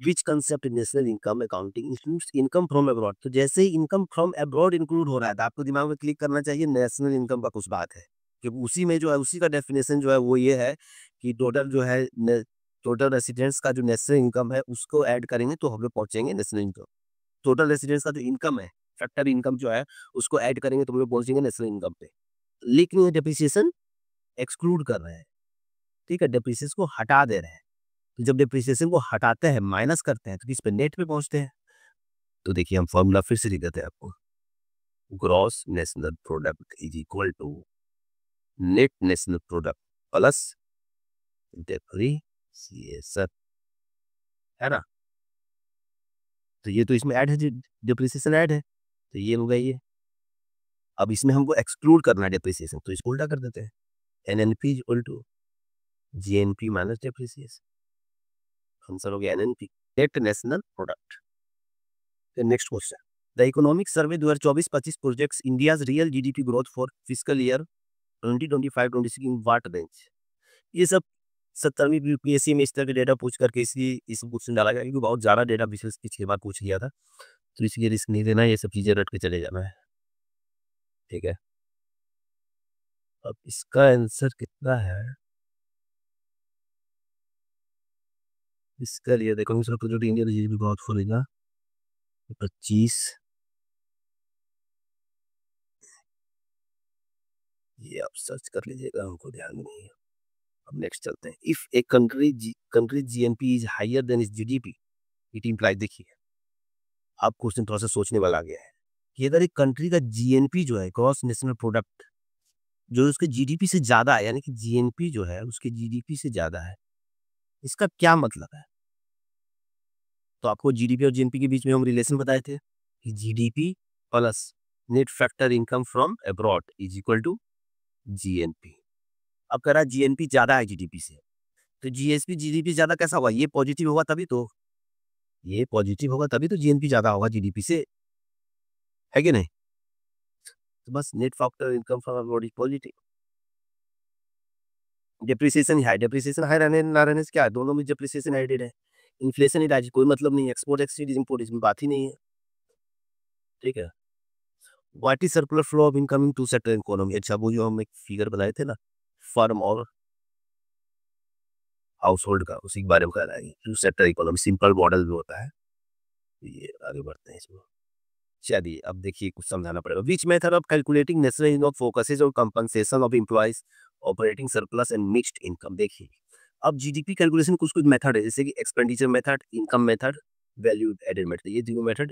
Which concept in national income accounting includes income from abroad। तो जैसे ही इनकम फ्रॉम अब्रॉड इंक्लूड हो रहा है तो आपको दिमाग में क्लिक करना चाहिए नेशनल इनकम का कुछ बात है, क्योंकि उसी में जो है उसी का डेफिनेशन जो है वो ये है कि टोटल जो है टोटल रेसिडेंट्स का जो नेशनल इनकम है उसको ऐड करेंगे तो हम लोग पहुंचेंगे नेशनल इनकम। टोटल रेसिडेंट्स का जो इनकम है, फैक्टर इनकम जो है उसको ऐड करेंगे तो हम लोग पहुंचेंगे नेशनल इनकम पे। लेकिन ये डेप्रिसिएशन एक्सक्लूड कर रहे हैं। ठीक है, डेप्रिसिएशन को हटा दे रहे हैं। तो जब डेप्रिसिएशन को हटाते हैं माइनस करते हैं तो किस पे, नेट पे पहुंचते हैं। तो देखिए हम फॉर्मूला फिर से लिख देते हैं आपको, gross national product is equal to net national product plus depreciation, है ना। तो ये तो इसमें ऐड है, डेप्रिसिएशन ऐड है तो ये हो गई ये। अब इसमें हमको एक्सक्लूड करना है डेप्रिसिएशन तो इसको उल्टा कर देते हैं, NNP is equal to GNP minus depreciation. Answer हो गया NNP, net national product. Next question, the economic survey 2024-25 projects India's real GDP growth for physical year 2025-26 in what range. ये सब 70वीं यूपीएससी में इस तरह के डेटा पूछ करके इसलिए इस क्वेश्चन डाला गया क्योंकि बहुत ज़्यादा डेटा विशेष पिछली बार पूछ लिया था, तो इसलिए रिस्क नहीं देना, ये सब चीज़ें रट के चले जाना है। ठीक है, अब इसका आंसर कितना है, इसका लिए देखो जो इंडियन जीडीपी ग्रोथ फॉर 25, ये आप सर्च कर लीजिएगा, हमको ध्यान में नहीं है। अब नेक्स्ट चलते हैं, if a country GNP is higher than is GDP it implies. देखिए आप क्वेश्चन थोड़ा सा सोचने वाला आ गया है कि अगर एक कंट्री का जीएनपी जो है ग्रॉस नेशनल प्रोडक्ट जो उसके जीडीपी से ज्यादा है, यानी कि जीएनपी जो है उसके जीडीपी से ज्यादा है, इसका क्या मतलब है। तो आपको जीडीपी और जीएनपी के बीच में हम रिलेशन बताए थे कि GDP plus net factor income from abroad is equal to GNP. अब कह रहा है जीएनपी ज्यादा है जीडीपी से, तो जीएसपी जीडीपी ज्यादा कैसा होगा, ये पॉजिटिव होगा तभी तो, ये पॉजिटिव होगा तभी तो जीएनपी ज्यादा होगा जीडीपी से, है कि नहीं। तो बस net factor income from abroad is positive. Depreciation high, depreciation high रहने ना रहने से क्या है, दोनों में डेप्रिसिएशन एडेड है। इन्फ्लेशन ही राजी, कोई मतलब नहीं है, एक्सपोर्ट एक्सीड इम्पोर्ट इसमें बात ही नहीं है। ठीक है, what is circular flow of income in two sector economy. अच्छा वो जो हम एक फिगर बनाए थे ना फर्म और हाउस होल्ड का, उसी के बारे में कह रहा है two sector economy, simple model भी होता है। ये आगे बढ़ते हैं इसमें। चलिए अब देखिए कुछ समझाना पड़ेगा। Which method of calculating national income focuses on compensation of employees operating surplus and mixed income. देखिए अब जीडीपी कैलकुलेशन कुछ कुछ मेथड है, जैसे कि expenditure method, income method, value added method, ये तीनों मेथड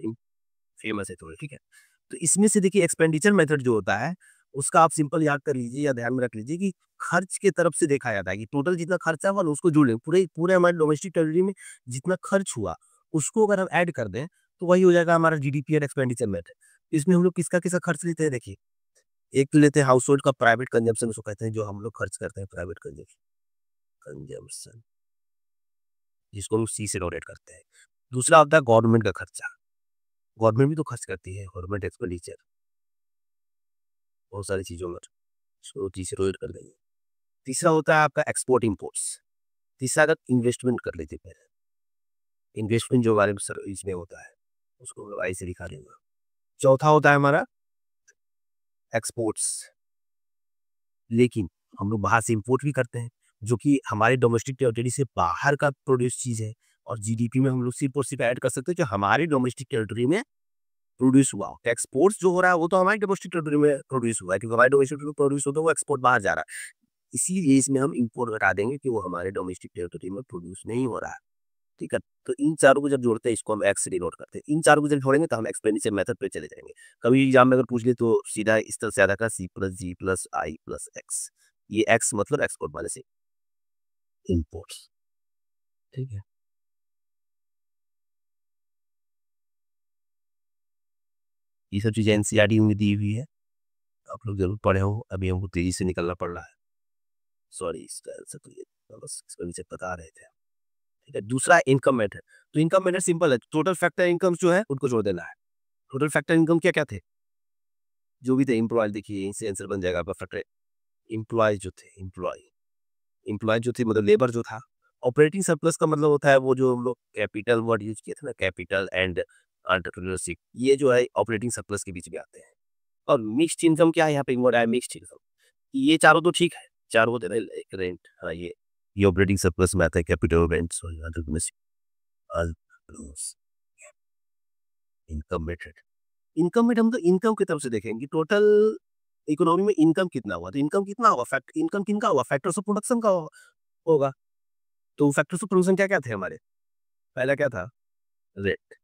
फेमस है थोड़े, ठीक है। तो इसमें से देखिए एक्सपेंडिचर मेथड जो होता है उसका आप सिंपल याद कर लीजिए या ध्यान में रख लीजिए कि खर्च के तरफ से देखा जाता है कि टोटल जितना खर्चा हुआ ना उसको जोड़ लें, पूरे पूरे हमारे डोमेस्टिक टेरिटरी में जितना खर्च हुआ उसको अगर हम ऐड कर दें तो वही हो जाएगा हमारा जीडीपी और एक्सपेंडिचर मेथड। इसमें हम लोग किसका किसका खर्च लेते हैं, देखिए एक तो लेते हैं हाउस होल्ड का प्राइवेट कंजम्पशन, उसको कहते हैं जो हम लोग खर्च करते हैं प्राइवेट कंजम्पशन, जिसको हम सी से डोनेट करते हैं। दूसरा होता है गवर्नमेंट का खर्चा, गवर्नमेंट भी तो खर्च करती है, गवर्नमेंट एक्सपेंडिचर बहुत सारी चीज़ों में, उसको टी से डोनेट कर देंगे। तीसरा होता है आपका एक्सपोर्ट इम्पोर्ट्स। तीसरा अगर इन्वेस्टमेंट कर लेते हैं, इन्वेस्टमेंट जो हमारे इसमें होता है उसको आई से दिखा देंगे। चौथा होता है हमारा एक्सपोर्ट्स, लेकिन हम लोग बाहर से इंपोर्ट भी करते हैं जो कि हमारे डोमेस्टिक टेरिटरी से बाहर का प्रोड्यूस चीज़ है, और जीडीपी में हम लोग सिर्फ और सिर्फ ऐड कर सकते हैं जो हमारे डोमेस्टिक टेरिटरी में प्रोड्यूस हुआ हो। एक्सपोर्ट्स जो हो रहा है वो तो हमारे डोमेस्टिक टेरिटरी में प्रोड्यूस हुआ है, क्योंकि हमारे डोमेस्टिक टेरिटरी में प्रोड्यूस होता है वो एक्सपोर्ट बाहर जा रहा है। इसीलिए इसमें हम इंपोर्ट हटा देंगे कि वो हमारे डोमेस्टिक टेरिटरी में प्रोड्यूस नहीं हो रहा है, ठीक है। तो इन चारों को जब जोड़ते हैं इसको हम एक्स से डिनोट करते हैं। इन चारों को जब जोड़ेंगे तो हम एक्सपेंडिचर मेथड पे चले जाएंगे। कभी एग्जाम में अगर पूछ ले तो सीधा इस तरह से आता है सी प्लस जी प्लस आई प्लस एक्स। ये एक्स मतलब एक्सपोर्ट वाले से इंपोर्ट्स, ठीक है। ये सब चीज़ें एनसीईआरटी में दी हुई है, आप लोग जरूर पढ़े हो, अभी हमको तेजी से निकलना पड़ रहा है, सॉरी इसका आंसर तो ये बस एक्सपेंडिचर बता रहे थे, ठीक है। दूसरा इनकम मेथड, तो इनकम मेथड सिंपल है, टोटल फैक्टर इनकम जो है उनको जोड़ देना है। टोटल फैक्टर इनकम क्या क्या थे, जो भी थे एम्प्लॉय, देखिए इनसे आंसर बन जाएगा आपका फैक्टर। एम्प्लॉय जो थे, एम्प्लॉय जो थे मतलब लेबर जो था। ऑपरेटिंग सरप्लस का मतलब होता है वो जो हम लोग कैपिटल वर्ड यूज किए थे ना, कैपिटल एंड एंटरप्रेन्योरशिप, ये जो है ऑपरेटिंग सरप्लस के बीच में आते हैं। और मिक्स्ड इनकम क्या है यहाँ पे वर्ड है मिक्स्ड इनकम, ये चारों तो ठीक है, चारों होते हैं रेंट, हाँ ये ऑपरेटिंग सरप्लस में आता है, capital rent income method. Income method हम तो इनकम की तरफ से देखेंगे टोटल इकोनॉमी में इनकम कितना हुआ, तो इनकम कितना हुआ, फैक्ट इनकम किनका हुआ, फैक्टर्स ऑफ प्रोडक्शन का होगा। तो फैक्टर्स ऑफ प्रोडक्शन क्या क्या थे हमारे, पहला क्या था, रेंट,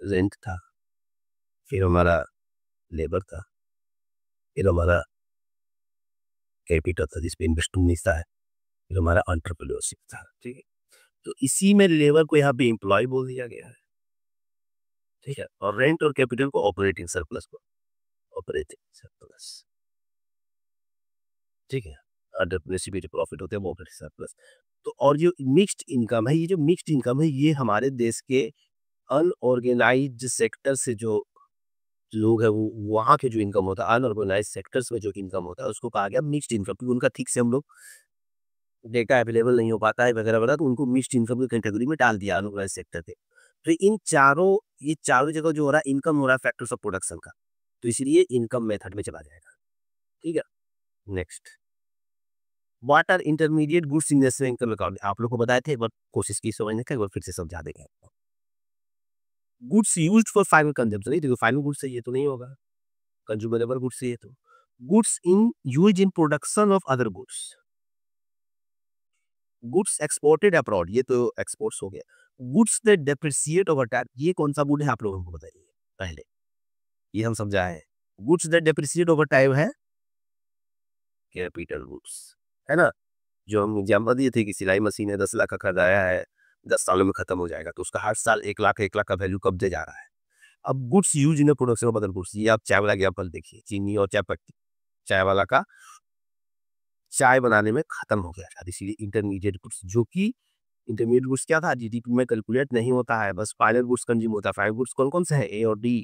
रेंट था, फिर हमारा लेबर था, फिर हमारा कैपिटल था जिसपे इन्वेस्टमेंट मिलता है, फिर हमारा एंटरप्रेन्योरशिप था, ठीक है। तो इसी में लेबर को यहाँ पे एम्प्लॉय बोल दिया गया है, ठीक है, और रेंट और कैपिटल को ऑपरेटिंग सरप्लस को ऑपरेटिंग सरप्लस, ठीक है। एंटरप्रेन्योरशिप जो प्रॉफिट होते हैं वो ऑपरेटिंग सरप्लस। तो और जो मिक्स्ड इनकम है, ये जो मिक्स्ड इनकम है ये हमारे देश के अनऑर्गेनाइज्ड सेक्टर से जो लोग हैं वो वहाँ के जो इनकम होता है, अनऑर्गेनाइज्ड सेक्टर्स में जो इनकम होता है उसको कहा गया मिक्स्ड इनकम, क्योंकि उनका ठीक से हम लोग डेटा अवेलेबल नहीं हो पाता है वगैरह वगैरह, तो उनको मिक्स्ड इनकम की कैटेगरी में डाल दिया अनऑर्गेनाइज्ड सेक्टर के। तो ये चारों जगह जो हो रहा है इनकम हो रहा है फैक्टर्स ऑफ प्रोडक्शन का, तो इसलिए इनकम मेथड में चला जाएगा, ठीक है। Next, what are intermediate goods in national income account, आप लोग को बताए थे, एक बार कोशिश की समझने का, एक बार फिर से समझा देंगे आपको। Goods used for final consumption, नहीं देखो फाइनल गुड्स से ये तो नहीं होगा, कंज्यूमेबल गुड्स से ये तो, goods in use in production of other goods, goods exported abroad, ये तो एक्सपोर्ट्स हो गया। Goods that depreciate over time, ये कौन सा गुड है आप लोगों को बताइए पहले, ये हम समझाए। Goods that depreciate over time है कैपिटल गुड्स, है ना। जो हम एग्जाम्पल दिए थे कि सिलाई मशीन है 10 लाख का खरीदाया है, 10 सालों में खत्म हो जाएगा, तो उसका हर साल 1 लाख का वैल्यू कब दे जा रहा है। अब goods use in production of other goods, ये आप चाय वाला एग्जाम्पल देखिए, चीनी और चाय पत्ती, चाय वाला का चाय बनाने में खत्म हो गया था, इसीलिए इंटरमीडिएट गुड्स, जो कि इंटरमीडिएट गुड्स क्या था, जीडीपी में कैलकुलेट नहीं होता है, बस फाइनल गुड्स कंज्यूम होता है। फाइनल गुड्स कौन कौन से हैं, ए और डी,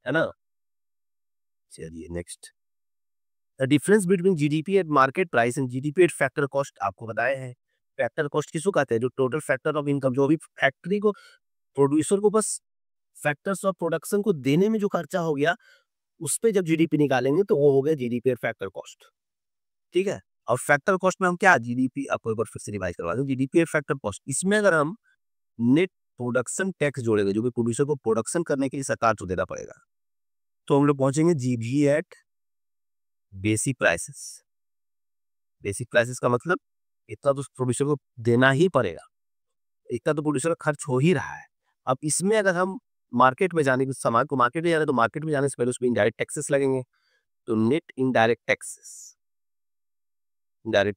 है ना। चलिए next, the difference between GDP at market price and GDP at factor cost, आपको बताया है। फैक्टर कॉस्ट किसको कहते हैं, जो टोटल फैक्टर ऑफ इनकम, जो भी फैक्ट्री को प्रोड्यूसर को बस फैक्टर्स ऑफ प्रोडक्शन को देने में जो खर्चा हो गया उस पे जब जीडीपी निकालेंगे तो वो हो गया जीडीपी एट फैक्टर कॉस्ट, ठीक है। और फैक्टर कॉस्ट में हम क्या, जीडीपी, आपको एक बार फिर से रिवाइज करवा दूं, जीडीपी एट फैक्टर कॉस्ट, इसमें अगर हम नेट प्रोडक्शन टैक्स जोड़ेगा, जो भी प्रोड्यूसर को प्रोडक्शन करने के लिए सरकार को देना पड़ेगा। तो हम लोग पहुंचेंगे GB at basic prices. Basic prices का मतलब इतना तो प्रोड्यूसर को देना ही पड़ेगा, इतना तो प्रोड्यूसर का खर्च हो ही रहा है। अब इसमें अगर हम मार्केट में जाने के सामान को मार्केट में जाना है, तो मार्केट में जाने से पहले उसमें इनडायरेक्ट टैक्सेस लगेंगे। तो नेट इनडायरेक्ट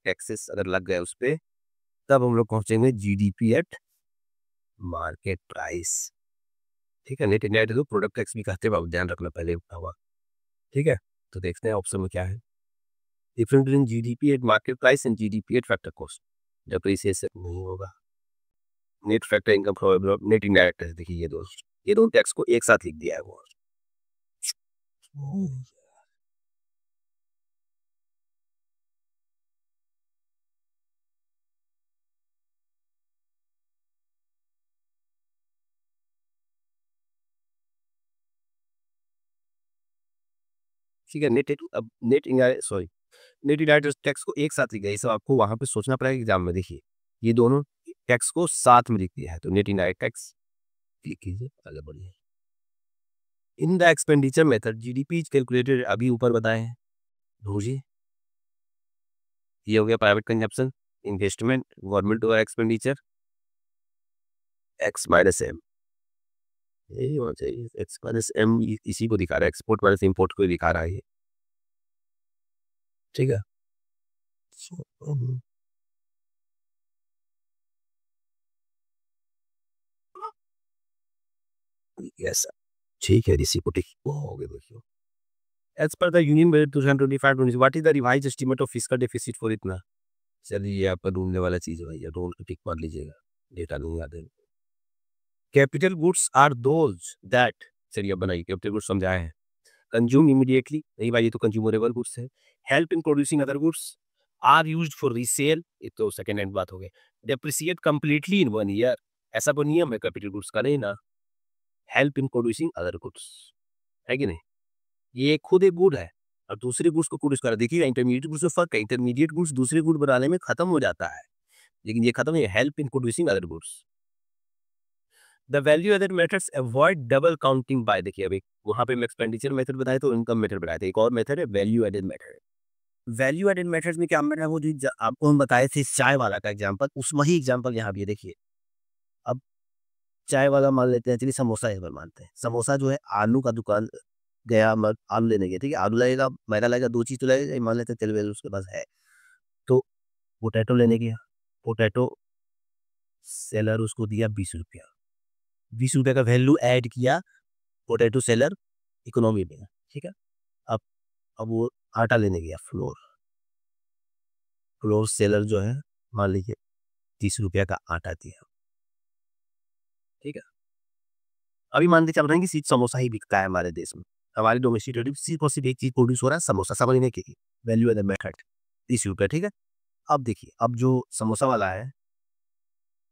टैक्सेस अगर लग गए उस पर, तब हम लोग पहुंचेंगे जीडीपी एट मार्केट प्राइस। ठीक है, नेट इनडायरेक्ट तो प्रोडक्ट टैक्स भी कहते हैं, ध्यान रखना पहले हुआ। ठीक है, तो देखते हैं ऑप्शन में क्या है। Different between GDP at market price and GDP at factor cost. Depreciation नहीं होगा। Net factor income from net indirect tax, देखिए ये दोनों टैक्स को एक साथ लिख दिया है वो। ठीक है, अब net indirect sorry net indirect tax को एक साथ लिख दिया, ये सब आपको वहां पे सोचना पड़ेगा एग्जाम में। देखिए ये दोनों टैक्स को साथ में लिख दिया है, तो नेट इनडायरेक्ट टैक्स क्लिक कीजिए, आगे बढ़िए। In the expenditure method GDP is calculated, अभी ऊपर बताए हैं, ढूंढिए। ये हो गया private consumption, investment, government over expenditure, X minus M. यही होना चाहिए, एक्स माइनस एम इसी को दिखा रहा है, एक्सपोर्ट माइनस इंपोर्ट को दिखा रहा है ये। ठीक है, यस ठीक है, इसी को टिक हो गया। देखिए as per the Union Budget 2025-26, what is the revised estimate of fiscal deficit for इतना? चलिए ये आपका ढूंढने वाला चीज है भैया, ढूंढ के टिक मार लीजिएगा, डेटा नहीं याद है। Capital goods are those that, चलिए अब बनाइए, कैपिटल गुड्स समझाए हैं। कंज्यूम इमीडिएटली, नहीं भाई ये तो कंज्यूमरेबल गुड्स है। Help in producing other goods, are used for resale, ये तो सेकंड हैंड बात हो गई। डेप्रिसिएट कंप्लीटली इन 1 ईयर, ऐसा कोई नियम है कैपिटल गुड्स का? नहीं ना। Help in producing other goods है कि नहीं, ये खुद एक गुड है और दूसरे गुड्स को प्रोड्यूस करा। देखिए इंटरमीडिएट गुड्स में फर्क है, इंटरमीडिएट गुड्स दूसरे गुड बनाने में खत्म हो जाता है, लेकिन ये खत्म है, help in producing other goods. The value added methods avoid double counting by, देखिए अभी वहां पे एक्सपेंडिचर मेथड बताए तो इनकम मेथड बताए थे, एक और मेथड है value added method. Value added methods में क्या मेथड है, वो जो आपको हम बताए थे चाय वाला का एग्जांपल, उसमें ही एग्जांपल यहाँ भी देखिए। अब चाय वाला मान लेते हैं, चलिए समोसा एक बार मानते हैं। समोसा जो है, आलू का दुकान गया, आलू लेने गया, ठीक है, आलू लगेगा, मैदा लगेगा, दो चीज तो लगेगा, मान लेते हैं तेल वेल उसके पास है। तो पोटैटो लेने गया, पोटैटो सेलर उसको दिया 20 रुपया, 20 रुपये का वैल्यू ऐड किया पोटैटो सेलर इकोनॉमी में, ठीक है। अब अब वो आटा लेने गया, फ्लोर, फ्लोर सेलर जो है मान लीजिए 30 रुपया का आटा दिया, ठीक है। अभी मान के चल रहे हैं कि सिर्फ समोसा ही बिकता है हमारे देश में, हमारे डोमेस्टिक सिर्फ और सिर्फ एक चीज प्रोड्यूस हो रहा है, समोसा, समझने के लिए वैल्यू एडेड मेथड 30 रुपया, ठीक है। अब देखिए, अब जो समोसा वाला है,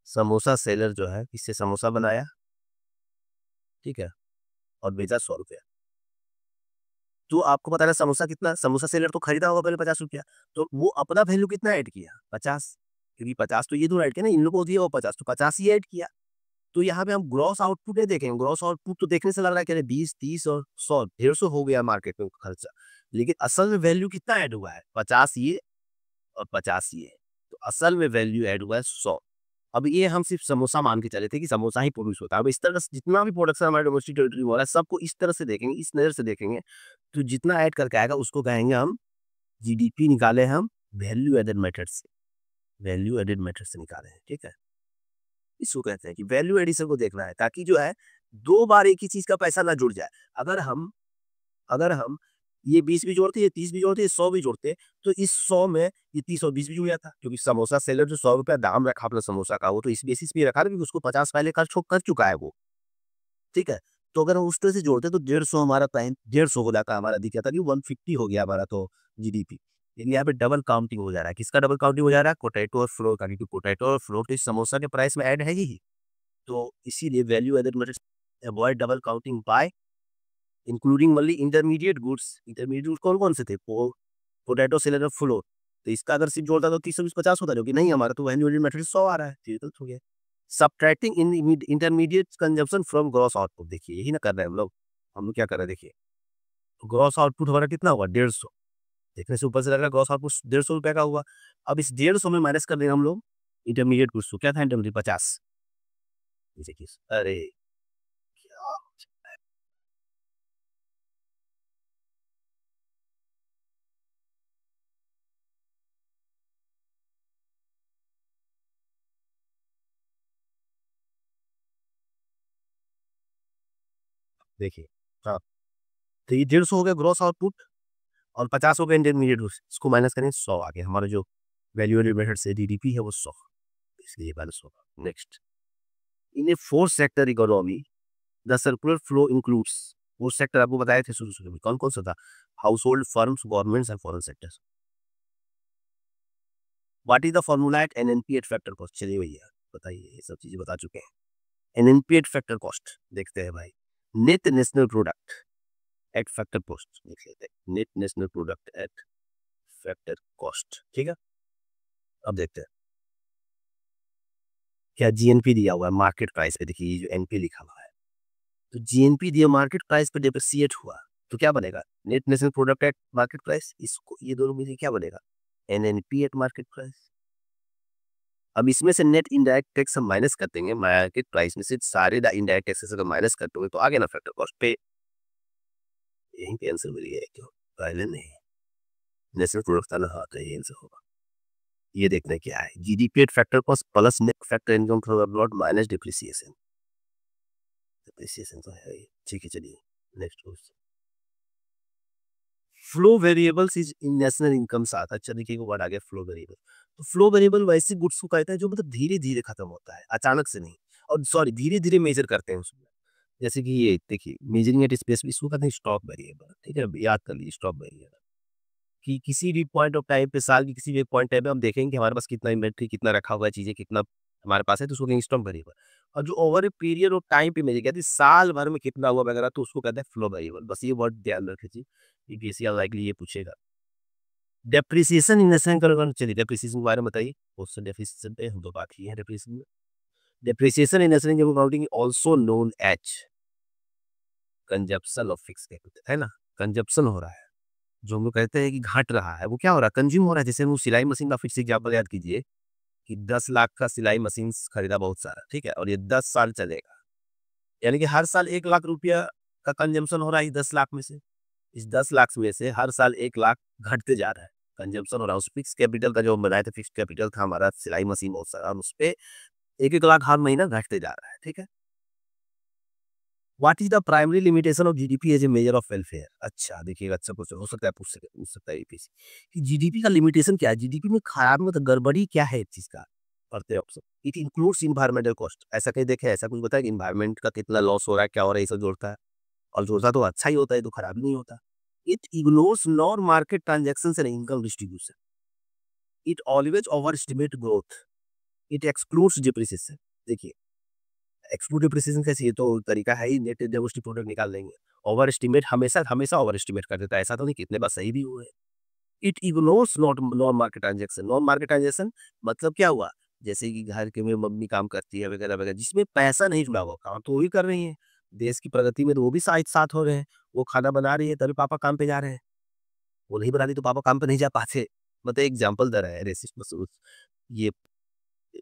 समोसा सेलर जो है, इससे समोसा बनाया, ठीक है, और बेचा 100 रुपया। तो आपको पता है समोसा कितना, समोसा सेलर तो खरीदा होगा पहले 50 रुपया, तो वो अपना वैल्यू कितना ऐड किया, 50, क्योंकि 50 तो ये दोनों ऐड किया ना, इन लोगों को दिया वो 50, तो 50 ही ऐड किया। तो यहाँ पे हम ग्रॉस आउटपुट नहीं देखेंगे, ग्रॉस आउटपुट तो देखने से लग रहा है कि 20, 30 और 100, 150 हो गया मार्केट में खर्चा, लेकिन असल में वैल्यू कितना ऐड हुआ है, 50 ये और 50 ये, तो असल में वैल्यू ऐड हुआ है 100। अब ये हम सिर्फ समोसा मान के चले थे कि समोसा ही प्रोड्यूस होता है। अब इस तरह से जितना भी प्रोडक्शन हमारे डोमेस्टिक टेरिटरी में हो रहा है, सबको इस तरह से देखेंगे, इस नज़र से देखेंगे, तो जितना ऐड करके आएगा उसको कहेंगे हम जीडीपी, निकाले हम वैल्यू एडेड मेथड से, वैल्यू एडेड मेथड से निकाले हैं, ठीक है। इसको कहते हैं कि वैल्यू एडिशन को देखना है, ताकि जो है दो बार एक ही चीज का पैसा ना जुड़ जाए। अगर हम ये 20 भी जोड़ते, ये 30 भी जोड़ते, ये 100 भी जोड़ते, तो इस 100 में ये 30 और 20 भी जुड़ जाता, क्योंकि समोसा सेलर जो 100 रुपया दाम रखा अपना समोसा का, वो तो इस बेसिस पे रखा ना, क्योंकि उसको 50 पहले कर चुका है वो, ठीक है। तो अगर हम उस तरह से जोड़ते तो 150 हमारा टाइम 150 हो जाता, हमारा दिखा था कि 150 हो गया हमारा तो जीडीपी। लेकिन यहाँ पे डबल काउंटिंग हो जा रहा है, किसका डबल काउंटिंग हो जा रहा है, पोटैटो और फ्लोर का, क्योंकि पोटैटो और फ्लोर तो इस समोसा के प्राइस में ऐड है ही। तो इसीलिए value added method avoid double counting by including only intermediate goods. Intermediate goods कौन कौन से थे, पोटैटो सेलर और फ्लोर, तो इसका अगर सिर्फ जोड़ता तो 30, 20, 50 होता, जो कि नहीं, हमारा तो वैल्यू एडेड मेथड 100 आ रहा है, तो हो गया। Subtracting in intermediate consumption from gross output. देखिए यही ना कर रहे हैं हम लोग क्या कर रहे हैं देखिए, ग्रॉस आउटपुट हमारा कितना हुआ 150। देखने से ऊपर से लग रहा है ग्रॉस आउटपुट 150 रुपए का हुआ। अब इस 150 में माइनस कर देंगे हम लोग इंटरमीडिएट गुड्स को। क्या था इंटरमीडिएट 50। देखिए अरे क्या, देखिए हाँ, तो ये 150 हो गया ग्रॉस आउटपुट और 50 हो गया इंटरमीडिएट गुड्स। इसको माइनस करें 100 आ गया हमारा जो वैल्यू एडेड मेथड से डीडीपी है वो 100, इसलिए माइनस होगा। Next, in a fourth sector economy the circular flow includes. वो सेक्टर आपको बताए थे शुरू में कौन कौन सा था, household, firms, governments and foreign sectors. What is the formula at NNP at factor cost. चलिए भैया बताइए, ये सब चीजें बता चुके हैं। एनएनपी एट फैक्टर कॉस्ट देखते हैं भाई। Net national product at factor cost देख लेते हैं। Net national product at factor cost, ठीक है। अब देखते हैं क्या जीएनपी दिया हुआ है मार्केट प्राइस पे। देखिए ये जो एनपी लिखा हुआ है, तो जीएनपी दिया मार्केट प्राइस पे डिप्रिसिएट हुआ तो क्या बनेगा, net national product at market price. इसको ये दोनों में से क्या बनेगा, एनएनपी एट मार्केट प्राइस। अब इसमें से नेट इनडायरेक्ट टैक्स हम माइनस कर देंगे मार्केट प्राइस में से, सारे इनडायरेक्ट टैक्सेस अगर माइनस करते हुए तो आगे ना फैक्टर कॉस्ट पे। यहीं पे आंसर मिल गया है, क्यों पहले नहीं नेशनल प्रोडक्ट था ना, हाँ तो ये आंसर होगा। ये देखना क्या है, GDP at factor cost plus net factor income from abroad minus depreciation. Depreciation तो है ही, ठीक है चलिए next question. Flow variables is in national income साथ। अच्छा देखिए वो वर्ड आ गया फ्लो वेरिएबल। तो फ्लो वेरिएबल वैसे गुड्स को कहता है जो मतलब धीरे धीरे खत्म होता है, अचानक से नहीं। और सॉरी धीरे धीरे मेजर करते हैं उसमें। जैसे कि ये देखिए मेजरिंग एट स्पेस, इसको कहते हैं स्टॉक वेरिएबल, ठीक है याद कर लीजिए स्टॉक वेरिएबल। कि किसी भी पॉइंट ऑफ टाइम पे, साल की किसी भी पॉइंट टाइम पे हम देखेंगे कि हमारे पास कितना इन्वेंट्री, कितना रखा हुआ है चीजें, कितना हमारे पास है, तो उसको कहेंगे स्टॉक वेरिएबल। और जो over a period of time पे मेजर कहते हैं साल भर में कितना हुआ वगैरह, तो उसको कहते हैं फ्लो वेरिएबल। बस ये वर्ड ध्यान रखिए, यूपीएससी लाइकली ये पूछेगा। डेप्रिसिएशन इन नेशनल, चलिए डेप्रिसिएशन के बारे में बताइए। क्वेश्चन डेप्रिसिएशन पे हम तो बात की है डेप्रिसिएशन में। Depreciation in national income accounting also known as consumption of fix capital, है ना। कंजप्शन हो रहा है, जो हम लोग कहते हैं कि घट रहा है, वो क्या हो रहा है, कंज्यूम हो रहा है। जैसे वो सिलाई मशीन का फिर से एग्जाम्पल याद कीजिए कि 10 लाख का सिलाई मशीन खरीदा बहुत सारा, ठीक है, और ये 10 साल चलेगा। यानी कि हर साल 1 लाख रुपया का कंजम्पशन हो रहा है इस 10 लाख में से। इस 10 लाख में से हर साल 1 लाख घटते जा रहा है, कंजम्पशन हो रहा है। उस फिक्स कैपिटल का जो हम बनाए थे, फिक्स कैपिटल था हमारा सिलाई मशीन बहुत सारा, और उस पे 1 1 लाख हर महीना घटते जा रहा है, ठीक है। What is the primary limitation of GDP as a measure of welfare. अच्छा देखिएगा, अच्छा क्वेश्चन हो सकता है, पूछ सकता है यूपीएससी कि जीडीपी का लिमिटेशन क्या है, जीडीपी में खराब मतलब गड़बड़ी क्या है इस चीज का। पढ़ते हैं option. It includes environmental cost. ऐसा कहीं देखे, ऐसा कुछ बताया कि इन्वायरमेंट का कितना लॉस हो रहा है, क्या हो रहा है, ये सब जोड़ता है। और जोड़ता तो अच्छा ही होता है, तो खराब नहीं होता। It ignores non market transaction and income distribution. It always over estimate growth. It excludes depreciation. देखिए एक्सक्लूड डिप्रिसिएशन कैसे, ये तो तरीका है ही, नेट डेमोस्टिक प्रोडक्ट निकाल लेंगे। ओवर एस्टिमेट हमेशा हमेशा ओवर एस्टिमेट कर देता है, ऐसा तो नहीं कितने बार सही भी हुए। It ignores not non market transaction. Non market transaction मतलब क्या हुआ, जैसे कि घर के में मम्मी काम करती है वगैरह वगैरह, जिसमें पैसा नहीं जुड़ा हुआ, काम तो वही कर रही है। देश की प्रगति में तो वो भी साथ साथ हो रहे हैं। वो खाना बना रही है तभी पापा काम पे जा रहे हैं, वो नहीं बना रही तो पापा काम पे नहीं जा पाते। मतलब एग्जाम्पल दे रहा है रेसिस्ट मसूद। ये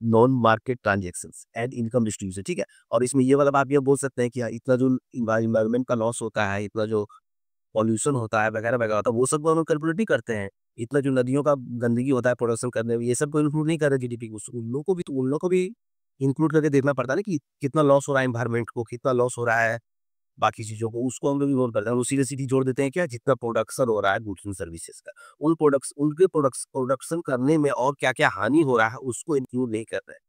non market transactions and income distribution, ठीक है। और इसमें ये वाला आप ये बोल सकते हैं कि हाँ, इतना जो इन्वायरमेंट का लॉस होता है, इतना जो पॉल्यूशन होता है वगैरह वगैरह होता है, वो सब को हम कैलकुलेट नहीं करते हैं। इतना जो नदियों का गंदगी होता है प्रोडक्शन करने में, ये सब को इंक्लूड नहीं कर रहे जीडीपी को। उन लोगों को भी, तो उन लोगों को भी इंक्लूड करके देखना पड़ता है ना कि कितना लॉस हो रहा है एनवायरमेंट को, कितना लॉस हो रहा है बाकी चीज़ों को, उसको हम लोग इन्वॉल्व करते हैं। और उसी से सीधी जोड़ देते हैं क्या, जितना प्रोडक्शन हो रहा है गुड्स एंड सर्विसेज का, उन प्रोडक्ट्स उनके प्रोडक्शन करने में और क्या क्या हानि हो रहा है उसको इंक्लूड नहीं कर रहे हैं।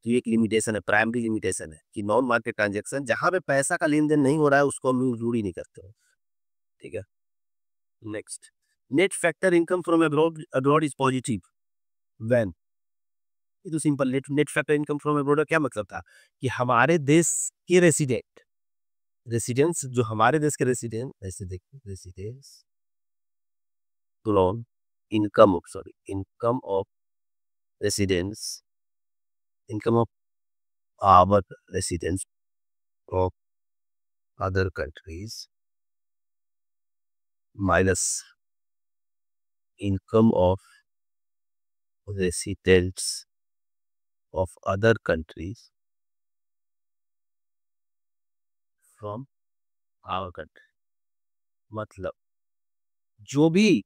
तो ये एक लिमिटेशन है, प्राइमरी लिमिटेशन है कि नॉन मार्केट ट्रांजेक्शन जहां पे पैसा का लेन देन नहीं हो रहा है उसको हम इंक्लूड ही नहीं करते हो, ठीक है। Next, net factor income from abroad abroad is positive when. ये तो simple, net net factor income from abroad का क्या मतलब था कि हमारे देश के रेसिडेंट, रेसिडेंस जो हमारे देश के रेसिडेंट, ऐसे देखिए residence from income of, sorry income of residence, income of our residents of other countries minus income of residents of other countries from our country। मतलब जो भी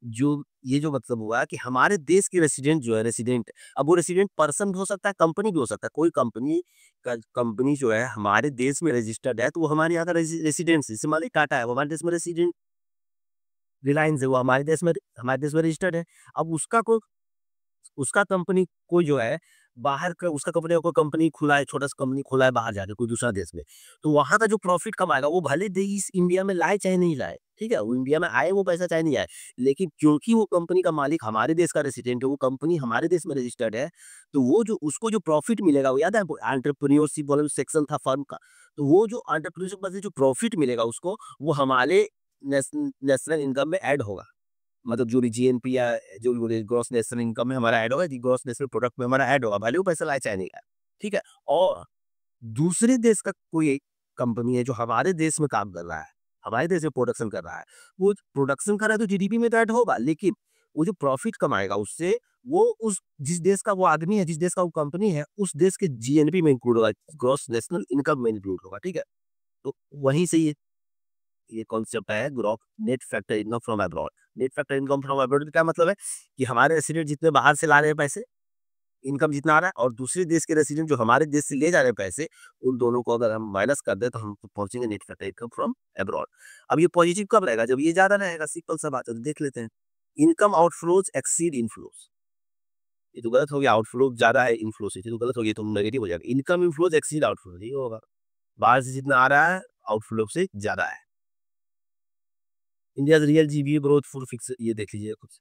जो ये जो मतलब हुआ कि हमारे देश के रेसिडेंट जो है रेसिडेंट, अब वो रेसिडेंट पर्सन भी हो सकता है, कंपनी भी हो सकता है। कोई कंपनी का कंपनी जो है हमारे देश में रजिस्टर्ड है तो वो हमारे यहाँ का रेसिडेंस, जैसे मान लीजिए टाटा है वो हमारे देश में रेसिडेंट, रिलायंस है वो हमारे देश में रजिस्टर्ड है। अब उसका कंपनी कोई जो है बाहर का उसका कंपनी कोई कंपनी खुला है, छोटा सा कंपनी खुला है बाहर जाके कोई दूसरा देश में, तो वहां का जो प्रॉफिट कमाएगा वो भले देश इंडिया में लाए चाहे नहीं लाए, ठीक है, वो इंडिया में आए वो पैसा चाहे नहीं आए, लेकिन क्योंकि वो कंपनी का मालिक हमारे देश का रेसिडेंट है, वो कंपनी हमारे देश में रजिस्टर्ड है, तो वो जो उसको जो प्रॉफिट मिलेगा, वो याद है एंटरप्रेन्योरशिप वाला सेक्शन था फर्म का, तो वो जो एंटरप्रेन्योरशिप में जो प्रॉफिट मिलेगा उसको, वो हमारे नेशनल इनकम में ऐड होगा। मतलब जो भी जीएनपी या जो भी बोले ग्रॉस नेशनल इनकम में हमारा ऐड होगा, ग्रॉस नेशनल प्रोडक्ट में हमारा ऐड होगा, भले वो पैसा लाए चाहे नहीं लाए, ठीक है। और दूसरे देश का कोई एक कंपनी है जो हमारे देश में काम कर रहा है, हमारे देश में प्रोडक्शन कर रहा है, वो प्रोडक्शन कर रहा है तो जीडीपी में तो ऐड होगा, लेकिन वो जो प्रॉफिट कमाएगा उससे, वो उस जिस देश का वो आदमी है, जिस देश का वो कंपनी है, उस देश के जीएनपी में इंक्लूड होगा, ग्रॉस नेशनल इनकम में इंक्लूड होगा, ठीक है। तो वहीं से ये कॉन्सेप्ट है growth net factor income from abroad. Net factor income from abroad का क्या मतलब है कि हमारे रेसिडेंट जितने बाहर से ला रहे हैं पैसे, इनकम जितना आ रहा है, और दूसरे देश के रेसिडेंट जो हमारे देश से ले जा रहे हैं पैसे, उन दोनों को अगर हम माइनस कर दें तो हम पहुंचेंगे net factor income from abroad. अब ये पॉजिटिव कब रहेगा, जब ये ज्यादा रहेगा, सिंपल सा बात है, तो देख लेते हैं। इनकम आउटफ्लोज एक्सीड इनफ्लोज, ये तो गलत हो गया, आउटफ्लो ज्यादा है इनफ्लो से, ये तो गलत हो गया, तो नेगेटिव हो जाएगा। इनकम इनफ्लोज एक्सीड आउटफ्लो, ये होगा, बाहर से जितना आ रहा है आउटफ्लो से ज्यादा है। India real GB growth full fix, ये देख लीजिए कुछ।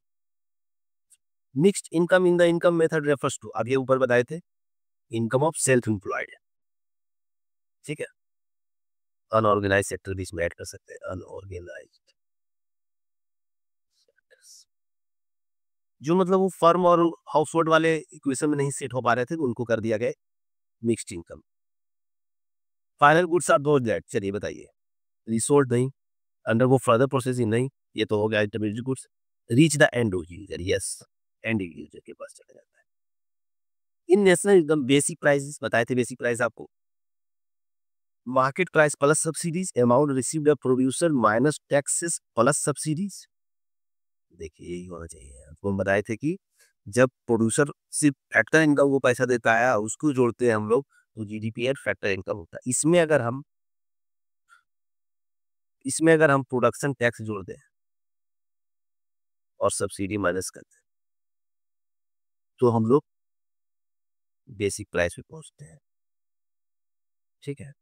Mixed income in the income method refers to, अब ये ऊपर बताए थे, इनकम ऑफ सेल्फ एम्प्लॉयड, ठीक है। अनऑर्गेनाइज सेक्टर भी इसमें ऐड कर सकते हैं, अनऑर्गेनाइज, जो मतलब वो फर्म और हाउस होल्ड वाले इक्वेशन में नहीं सेट हो पा रहे थे, तो उनको कर दिया गया mixed income. Final goods are those that, चलिए बताइए, रिसोल्ड नहीं, अंडर वो फर्दर प्रोसेसिंग नहीं, ये तो हो गया intermediate goods. Reach the end user, yes, and user के पास चला जाता है। इन नेशनल इनकम बेसिक प्राइसेस बताए थे, बेसिक प्राइस आपको, market price plus subsidies, amount received by producer minus taxes plus subsidies. देखिए यही होना चाहिए, आपको हम बताए थे कि जब प्रोड्यूसर सिर्फ फैक्टर इनकम को पैसा देता है, उसको जोड़ते हैं हम लोग, तो जीडीपी एट फैक्टर इनकम होता है। इसमें अगर हम प्रोडक्शन टैक्स जोड़ दें और सब्सिडी माइनस कर दें, तो हम लोग बेसिक प्राइस पे पहुंचते हैं, ठीक है।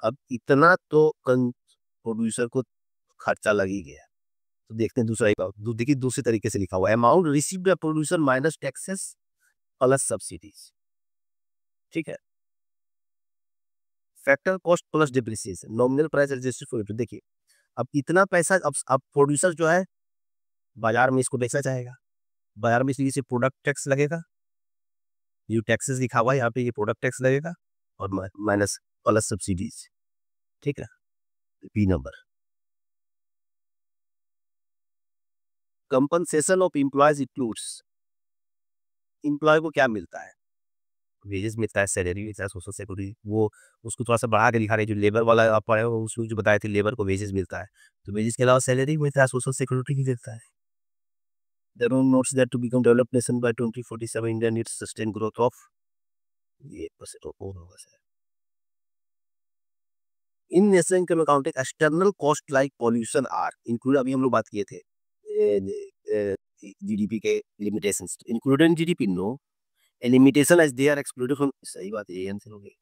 अब इतना तो प्रोड्यूसर को खर्चा लग ही गया, तो देखते हैं दूसरा देखिए दूसरे तरीके से लिखा हुआ है, amount received by producer minus taxes plus subsidies, ठीक है। Factor cost plus depreciation, nominal price adjusted for, देखिए अब इतना पैसा, अब प्रोड्यूसर जो है बाजार में इसको बेचना चाहेगा, बाजार में इसलिए प्रोडक्ट टैक्स लगेगा, ये टैक्सेस लिखा हुआ है यहाँ पे, ये प्रोडक्ट टैक्स लगेगा और माइनस प्लस सब्सिडीज, ठीक है। B number, compensation of employees includes, employ को क्या मिलता है, वेजेस मिलता है, सैलरी मिलता है, सोशल सिक्योरिटी, वो उसको थोड़ा सा बढ़ा के दिखा रहे, जो लेबर वाला आप पढ़े हो उसमें जो बताए थे, लेबर को वेजेस मिलता है, तो वेजेस के अलावा सैलरी मिलता है, सोशल सिक्योरिटी भी मिलता है। There are notes that to become developed nation by 2047 India needs sustained growth of, ये परसेंट और होगा sir. In national income accounting external cost like pollution are include, अभी हम लोग बात किए थे जीडीपी के limitations, included in GDP no, limitation as they are excluded from, सही बात है, ये आंसर हो गया,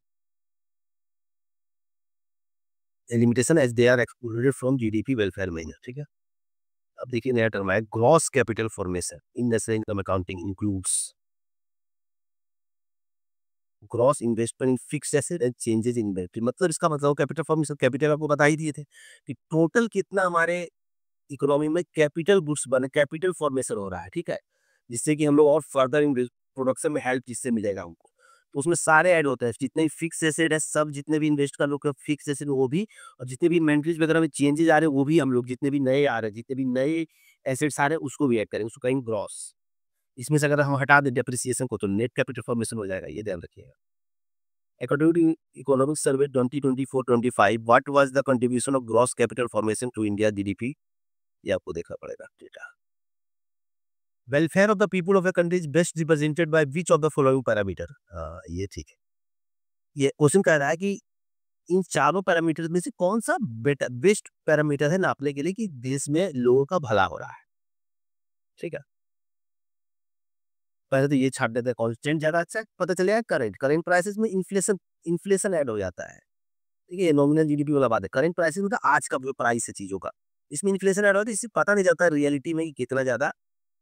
limitation as they are excluded from GDP welfare measure, ठीक है। अब देखिए नया टर्म है, gross capital formation in national income accounting includes gross investment in fixed asset and changes in inventory, मतलब इसका मतलब कैपिटल फॉर्मेशन, कैपिटल आपको बता ही दिए थे कि टोटल कितना हमारे इकोनॉमी में कैपिटल गुड्स बने, कैपिटल फॉर्मेशन हो रहा है, ठीक है, जिससे कि हम लोग और फर्दर इन प्रोडक्शन में हेल्प जिससे मिलेगा हमको। तो उसमें सारे ऐड होते हैं, जितने भी फिक्स एसेट है सब, जितने भी इन्वेस्ट कर लोग फिक्स एसेट वो भी, और जितने भी इन्वेंटरीज वगैरह में चेंजेस आ रहे हैं वो भी हम लोग, जितने भी नए आ रहे हैं, जितने भी नए एसेट्स आ रहे हैं उसको भी ऐड करेंगे, उसको कहेंगे ग्रॉस। इसमें से अगर हम हटा दें डेप्रिसिएशन को तो नेट कैपिटल फॉर्मेशन हो जाएगा, ये ध्यान रखिएगा। According to economic survey 2024-25, what was the contribution of gross capital formation to India GDP, ये आपको देखना पड़ेगा data. Welfare of the people of a country is best represented by which of the following parameter, ये ठीक है। ये क्वेश्चन कह रहा है कि इन चारों पैरामीटर में से कौन सा बेस्ट पैरामीटर है नापने के लिए कि देश में लोगों का भला हो रहा है, ठीक है। पहले तो ये छाट देते हैं, कांस्टेंट ज्यादा अच्छा है, पता चलेगा करंट, करंट प्राइसेस में इन्फ्लेशन, इन्फ्लेशन ऐड हो जाता है, ठीक है। नॉमिनल जीडीपी वाला बात है, करंट प्राइसेस मतलब आज का जो प्राइस है चीजों का, इसमें इन्फ्लेशन ऐड होता है, इससे पता नहीं चलता रियलिटी में कि कितना ज्यादा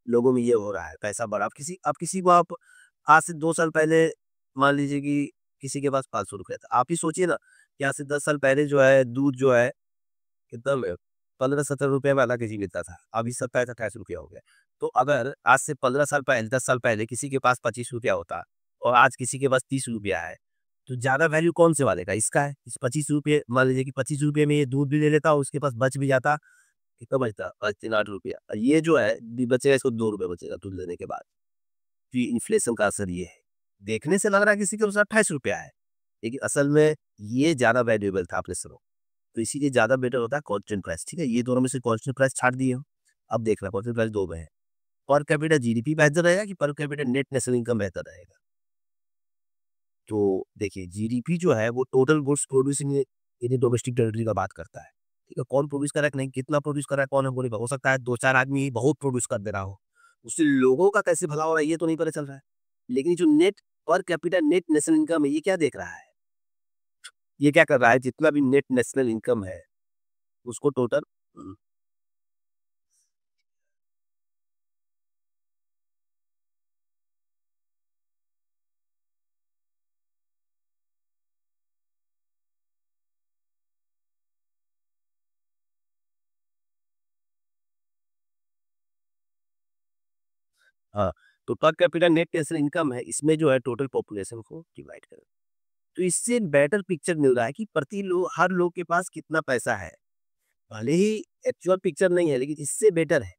लोगों में ये हो रहा है, पैसा बढ़ा। आप किसी को आप आज से 2 साल पहले मान लीजिए कि किसी के पास 500 रुपया था, आप ही सोचिए ना कि आज से 10 साल पहले जो है दूध जो है कितना में 15-17 रुपये में आधा केजी मिलता था, अभी 27-28 रुपया हो गया। तो अगर आज से 15 साल पहले, 10 साल पहले किसी के पास 25 रुपया होता और आज किसी के पास 30 रुपया है, तो ज्यादा वैल्यू कौन से वाले का, इसका है। इस 25 रुपये, मान लीजिए कि 25 रुपये में ये दूध भी ले लेता, उसके पास बच भी जाता, कितना बचता, 5-3-8 रुपया, और ये जो है बचेगा, इसको 2 रुपये बचेगा दूध लेने के बाद। तो इन्फ्लेशन का असर ये है। देखने से लग रहा है किसी के पास 28 रुपया है, लेकिन असल में ये ज्यादा वैल्यूएबल था, आपने सुनो। तो इसीलिए ज्यादा बेटर होता है कांस्टेंट प्राइस, ठीक है। ये दोनों में से कांस्टेंट प्राइस छाट दिए हो। अब देख रहा है कांस्टेंट प्राइस दो में है, पर कैपिटा जीडीपी बेहतर रहेगा कि per capita net national income बेहतर रहेगा। तो देखिए जीडीपी जो है वो total goods producing in domestic territory का बात करता है, ठीक है। कौन प्रोड्यूस कर रहा है, नहीं कितना प्रोड्यूस कर रहा है, कौन है, बोले हो सकता है 2-4 आदमी ही बहुत प्रोड्यूस कर दे रहा हो, उससे लोगों का कैसे भला हो रहा है ये तो नहीं पता चल रहा है। लेकिन जो net per capita net national income है, ये क्या देख रहा है, ये क्या कर रहा है, जितना भी नेट नेशनल इनकम है उसको टोटल, हाँ, तो per capita net national income है, इसमें जो है टोटल पॉपुलेशन को डिवाइड करें, तो इससे बेटर पिक्चर मिल रहा है कि प्रति लोग, हर लोग के पास कितना पैसा है। भले ही एक्चुअल पिक्चर नहीं है, लेकिन इससे बेटर है।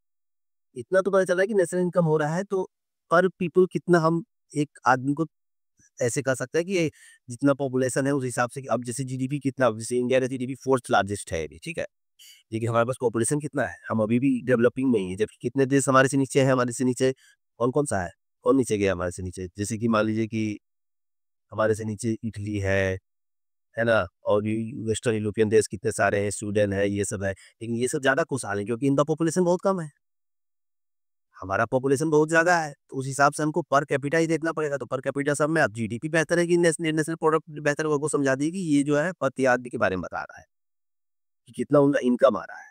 इतना तो पता चल रहा है कि नेशनल इनकम हो रहा है, तो पर पीपल कितना हम एक आदमी को ऐसे कह सकते हैं कि ये जितना पॉपुलेशन है उस हिसाब से, कि अब जैसे जीडीपी कितना, अब जैसे इंडिया का जीडीपी फोर्थ लार्जेस्ट है अभी, ठीक है। लेकिन हमारे पास पॉपुलेशन कितना है, हम अभी भी डेवलपिंग में ही है, जबकि कितने देश हमारे से नीचे है, हमारे से नीचे कौन कौन सा है, कौन नीचे गया हमारे से नीचे, जैसे कि मान लीजिए कि हमारे से नीचे इटली है ना, और वेस्टर्न यूरोपियन देश कितने सारे हैं, स्वीडन है, ये सब है। लेकिन ये सब ज्यादा खुशहाल है क्योंकि इनका पॉपुलेशन बहुत कम है, हमारा पॉपुलेशन बहुत ज्यादा है, तो उस हिसाब से हमको पर कैपिटा ही देखना पड़ेगा। तो पर कैपिटा सब में अब जीडीपी बेहतर है कि नेशनल नेशनल प्रोडक्ट बेहतर है, वो समझा दी कि ये जो है प्रति आदमी के बारे में बता रहा है कि कितना उनका इनकम आ रहा है।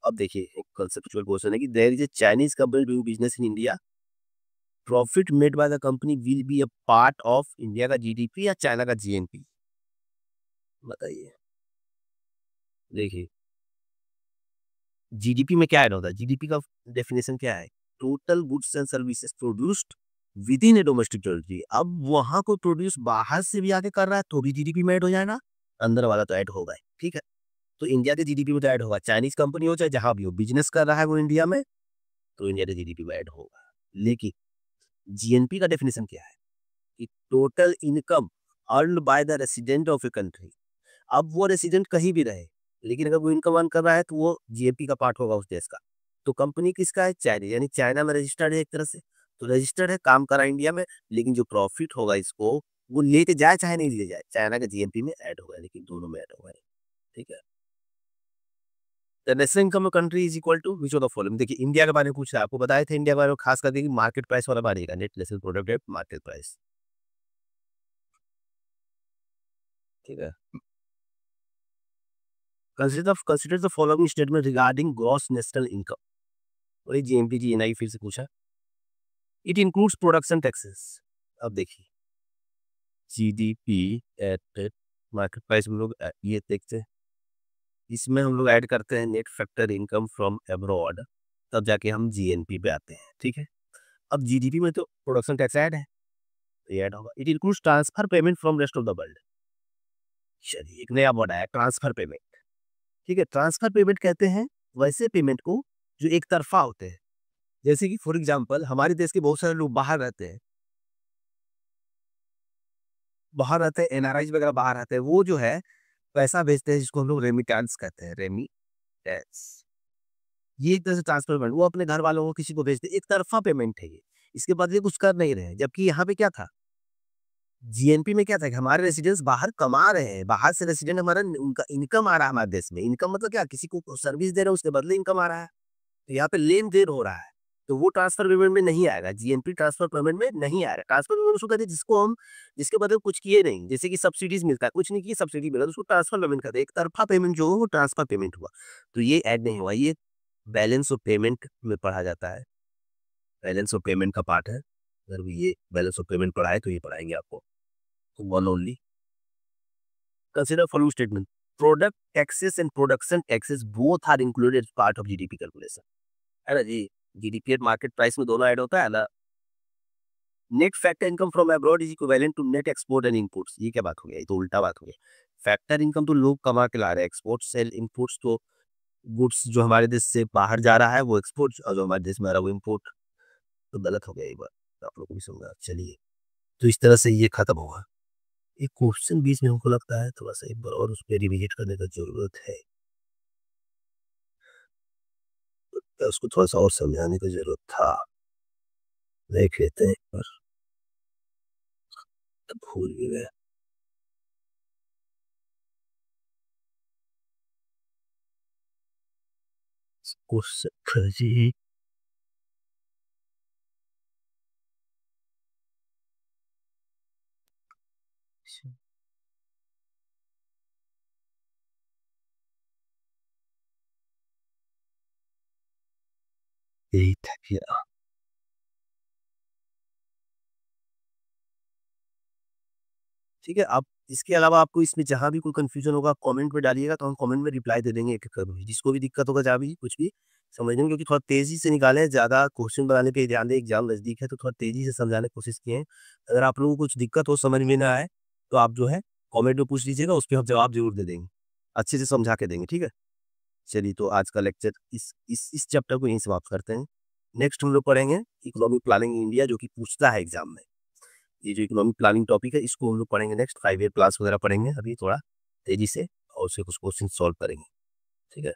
अब देखिए एक कंसेप्चुअल क्वेश्चन है कि there is a Chinese company doing business in India, profit made by the company will be a part of India का जीडीपी या चाइना का जीएनपी, बताइए। देखिए जीडीपी में क्या ऐड होता है, जीडीपी का डेफिनेशन क्या है, total goods and services produced with in A domestic territory. अब वहां को प्रोड्यूस बाहर से भी आके कर रहा है तो भी जीडीपी में ऐड हो जाएगा, अंदर वाला तो ऐड होगा ही, ठीक है। तो इंडिया के जीडीपी में तो ऐड होगा, चाइनीज कंपनी हो चाहे जहां भी हो, बिजनेस कर रहा है वो इंडिया में, तो इंडिया के जीडीपी में ऐड होगा। लेकिन जीएनपी का डेफिनेशन क्या है कि total income earn by the resident of a country. अब वो रेसिडेंट कहीं भी रहे, लेकिन अगर वो इनकम अर्न कर रहा है तो वो जीएनपी का पार्ट होगा उस देश का। तो कंपनी किसका है, चाइना, यानी चाइना में रजिस्टर्ड है एक तरह से, तो रजिस्टर्ड है, काम करा इंडिया में, लेकिन जो प्रॉफिट होगा इसको वो लेके जाए चाहे नहीं ले जाए, चाइना के जीएनपी में ऐड होगा, लेकिन दोनों में ऐड होगा, ठीक है। The national income of country is equal to which of the following. देखिए इंडिया के बारे में पूछ रहा है, आपको बताए थे इंडिया के बारे में, खास करके मार्केट प्राइस वाला मानेगा, net national product market price, ठीक है। Consider the following statement regarding gross national income, और ये जीएमपी जी एनआई फिर से पूछा, इट इंक्लूड्स प्रोडक्शन टैक्सेस। अब देखिए जीडीपी एट मार्केट प्राइस हम लोग ये देखते हैं, इसमें हम लोग ऐड करते हैं net factor income from abroad, तब जाके हम जीएनपी पे आते हैं, ठीक है। अब जीडीपी में तो प्रोडक्शन टैक्स ऐड है, तो ये ऐड होगा। It includes transfer payment from rest of the world. चलिए एक नया वर्ड आया, ट्रांसफर पेमेंट। ठीक है, ट्रांसफर पेमेंट कहते हैं वैसे पेमेंट को जो एक तरफा होते हैं। जैसे कि फॉर एग्जांपल हमारे देश के बहुत सारे लोग बाहर रहते हैं, एनआरआईज वगैरह बाहर रहते हैं, वो जो है पैसा भेजते हैं जिसको हम लोग रेमिटेंस कहते हैं, रेमिटेंस। ये एक तरह से ट्रांसफर पेमेंट, वो अपने घर वालों को किसी को भेजते हैं, एक तरफा पेमेंट है ये। इसके बदले कुछ कर नहीं रहे हैं, जबकि यहाँ पे क्या था, जीएनपी में क्या था कि हमारे रेसिडेंट्स बाहर कमा रहे हैं, बाहर से रेसिडेंट हमारा उनका इनकम आ रहा है हमारे देश में। इनकम मतलब क्या, किसी को सर्विस दे रहे हैं उसके बदले इनकम आ रहा है, तो यहाँ पे लेन देन हो रहा है। तो वो ट्रांसफर पेमेंट में नहीं आएगा, जीएनपी ट्रांसफर पेमेंट में नहीं आएगा। ट्रांसफर पेमेंट उसको कहते हैं जिसको हम, जिसके बदले कुछ किए नहीं, जैसे कि सब्सिडीज मिलता है, कुछ नहीं किया सब्सिडी मिला तो उसको ट्रांसफर पेमेंट कहते हैं। एक तरफा पेमेंट जो हो वो ट्रांसफर पेमेंट हुआ, तो ये ऐड नहीं हुआ, ये बैलेंस ऑफ पेमेंट में पढ़ा जाता है, बैलेंस ऑफ पेमेंट का पार्ट है। अगर ये बैलेंस ऑफ पेमेंट पढ़ाए तो ये पढ़ाएंगे आपको, one only. Consider following statement, product taxes and production taxes both are included part of GDP calculation, है ना जी। जीडीपी मार्केट प्राइस में दोनों ऐड होता है ना। Net factor income from abroad is equivalent to net export and imports, ये क्या बात हो गया, ये तो उल्टा बात हो गया। फैक्टर इनकम तो लोग कमा के ला रहे हैं, एक्सपोर्ट सेल इंपोर्ट्स तो गुड्स जो हमारे देश से बाहर जा रहा है वो एक्सपोर्ट, और जो हमारे देश में आ रहा है वो इम्पोर्ट। तो गलत हो गया ये बात, तो आप लोग को भी समझा। चलिए, तो इस तरह से ये खत्म होगा। एक क्वेश्चन बीच में हमको लगता है थोड़ा सा एक बार और उस पर रिविजिट करने का जरूरत है, तो उसको थोड़ा सा और समझाने की जरूरत था, देख लेते हैं एक बार, तब भूल भी गया। क्वेश्चन जी, यही था क्या? ठीक है, आप इसके अलावा आपको इसमें जहाँ भी कोई कंफ्यूजन होगा कमेंट में डालिएगा, तो हम कमेंट में रिप्लाई दे देंगे एक-एक करके। जिसको भी दिक्कत होगा जहाँ भी कुछ भी समझने में, क्योंकि थोड़ा तेज़ी से निकाले हैं, ज़्यादा क्वेश्चन बनाने पे ध्यान दें, एग्ज़ाम नज़दीक है तो थोड़ा तेज़ी से समझाने की कोशिश किए हैं। अगर आप लोगों को कुछ दिक्कत हो, समझ में ना आए, तो आप जो है कमेंट में पूछ लीजिएगा, उस पे हम जवाब ज़रूर दे देंगे। अच्छे से समझा के देंगे, ठीक है? चलिए, तो आज का लेक्चर इस चैप्टर को यहीं समाप्त करते हैं। नेक्स्ट हम लोग पढ़ेंगे इकोनॉमिक प्लानिंग इन इंडिया, जो कि पूछता है एग्ज़ाम में। ये जो इकोनॉमिक प्लानिंग टॉपिक है इसको हम लोग पढ़ेंगे नेक्स्ट, 5 ईयर प्लान्स वगैरह पढ़ेंगे अभी थोड़ा तेजी से, और उससे कुछ क्वेश्चन सॉल्व करेंगे, ठीक है।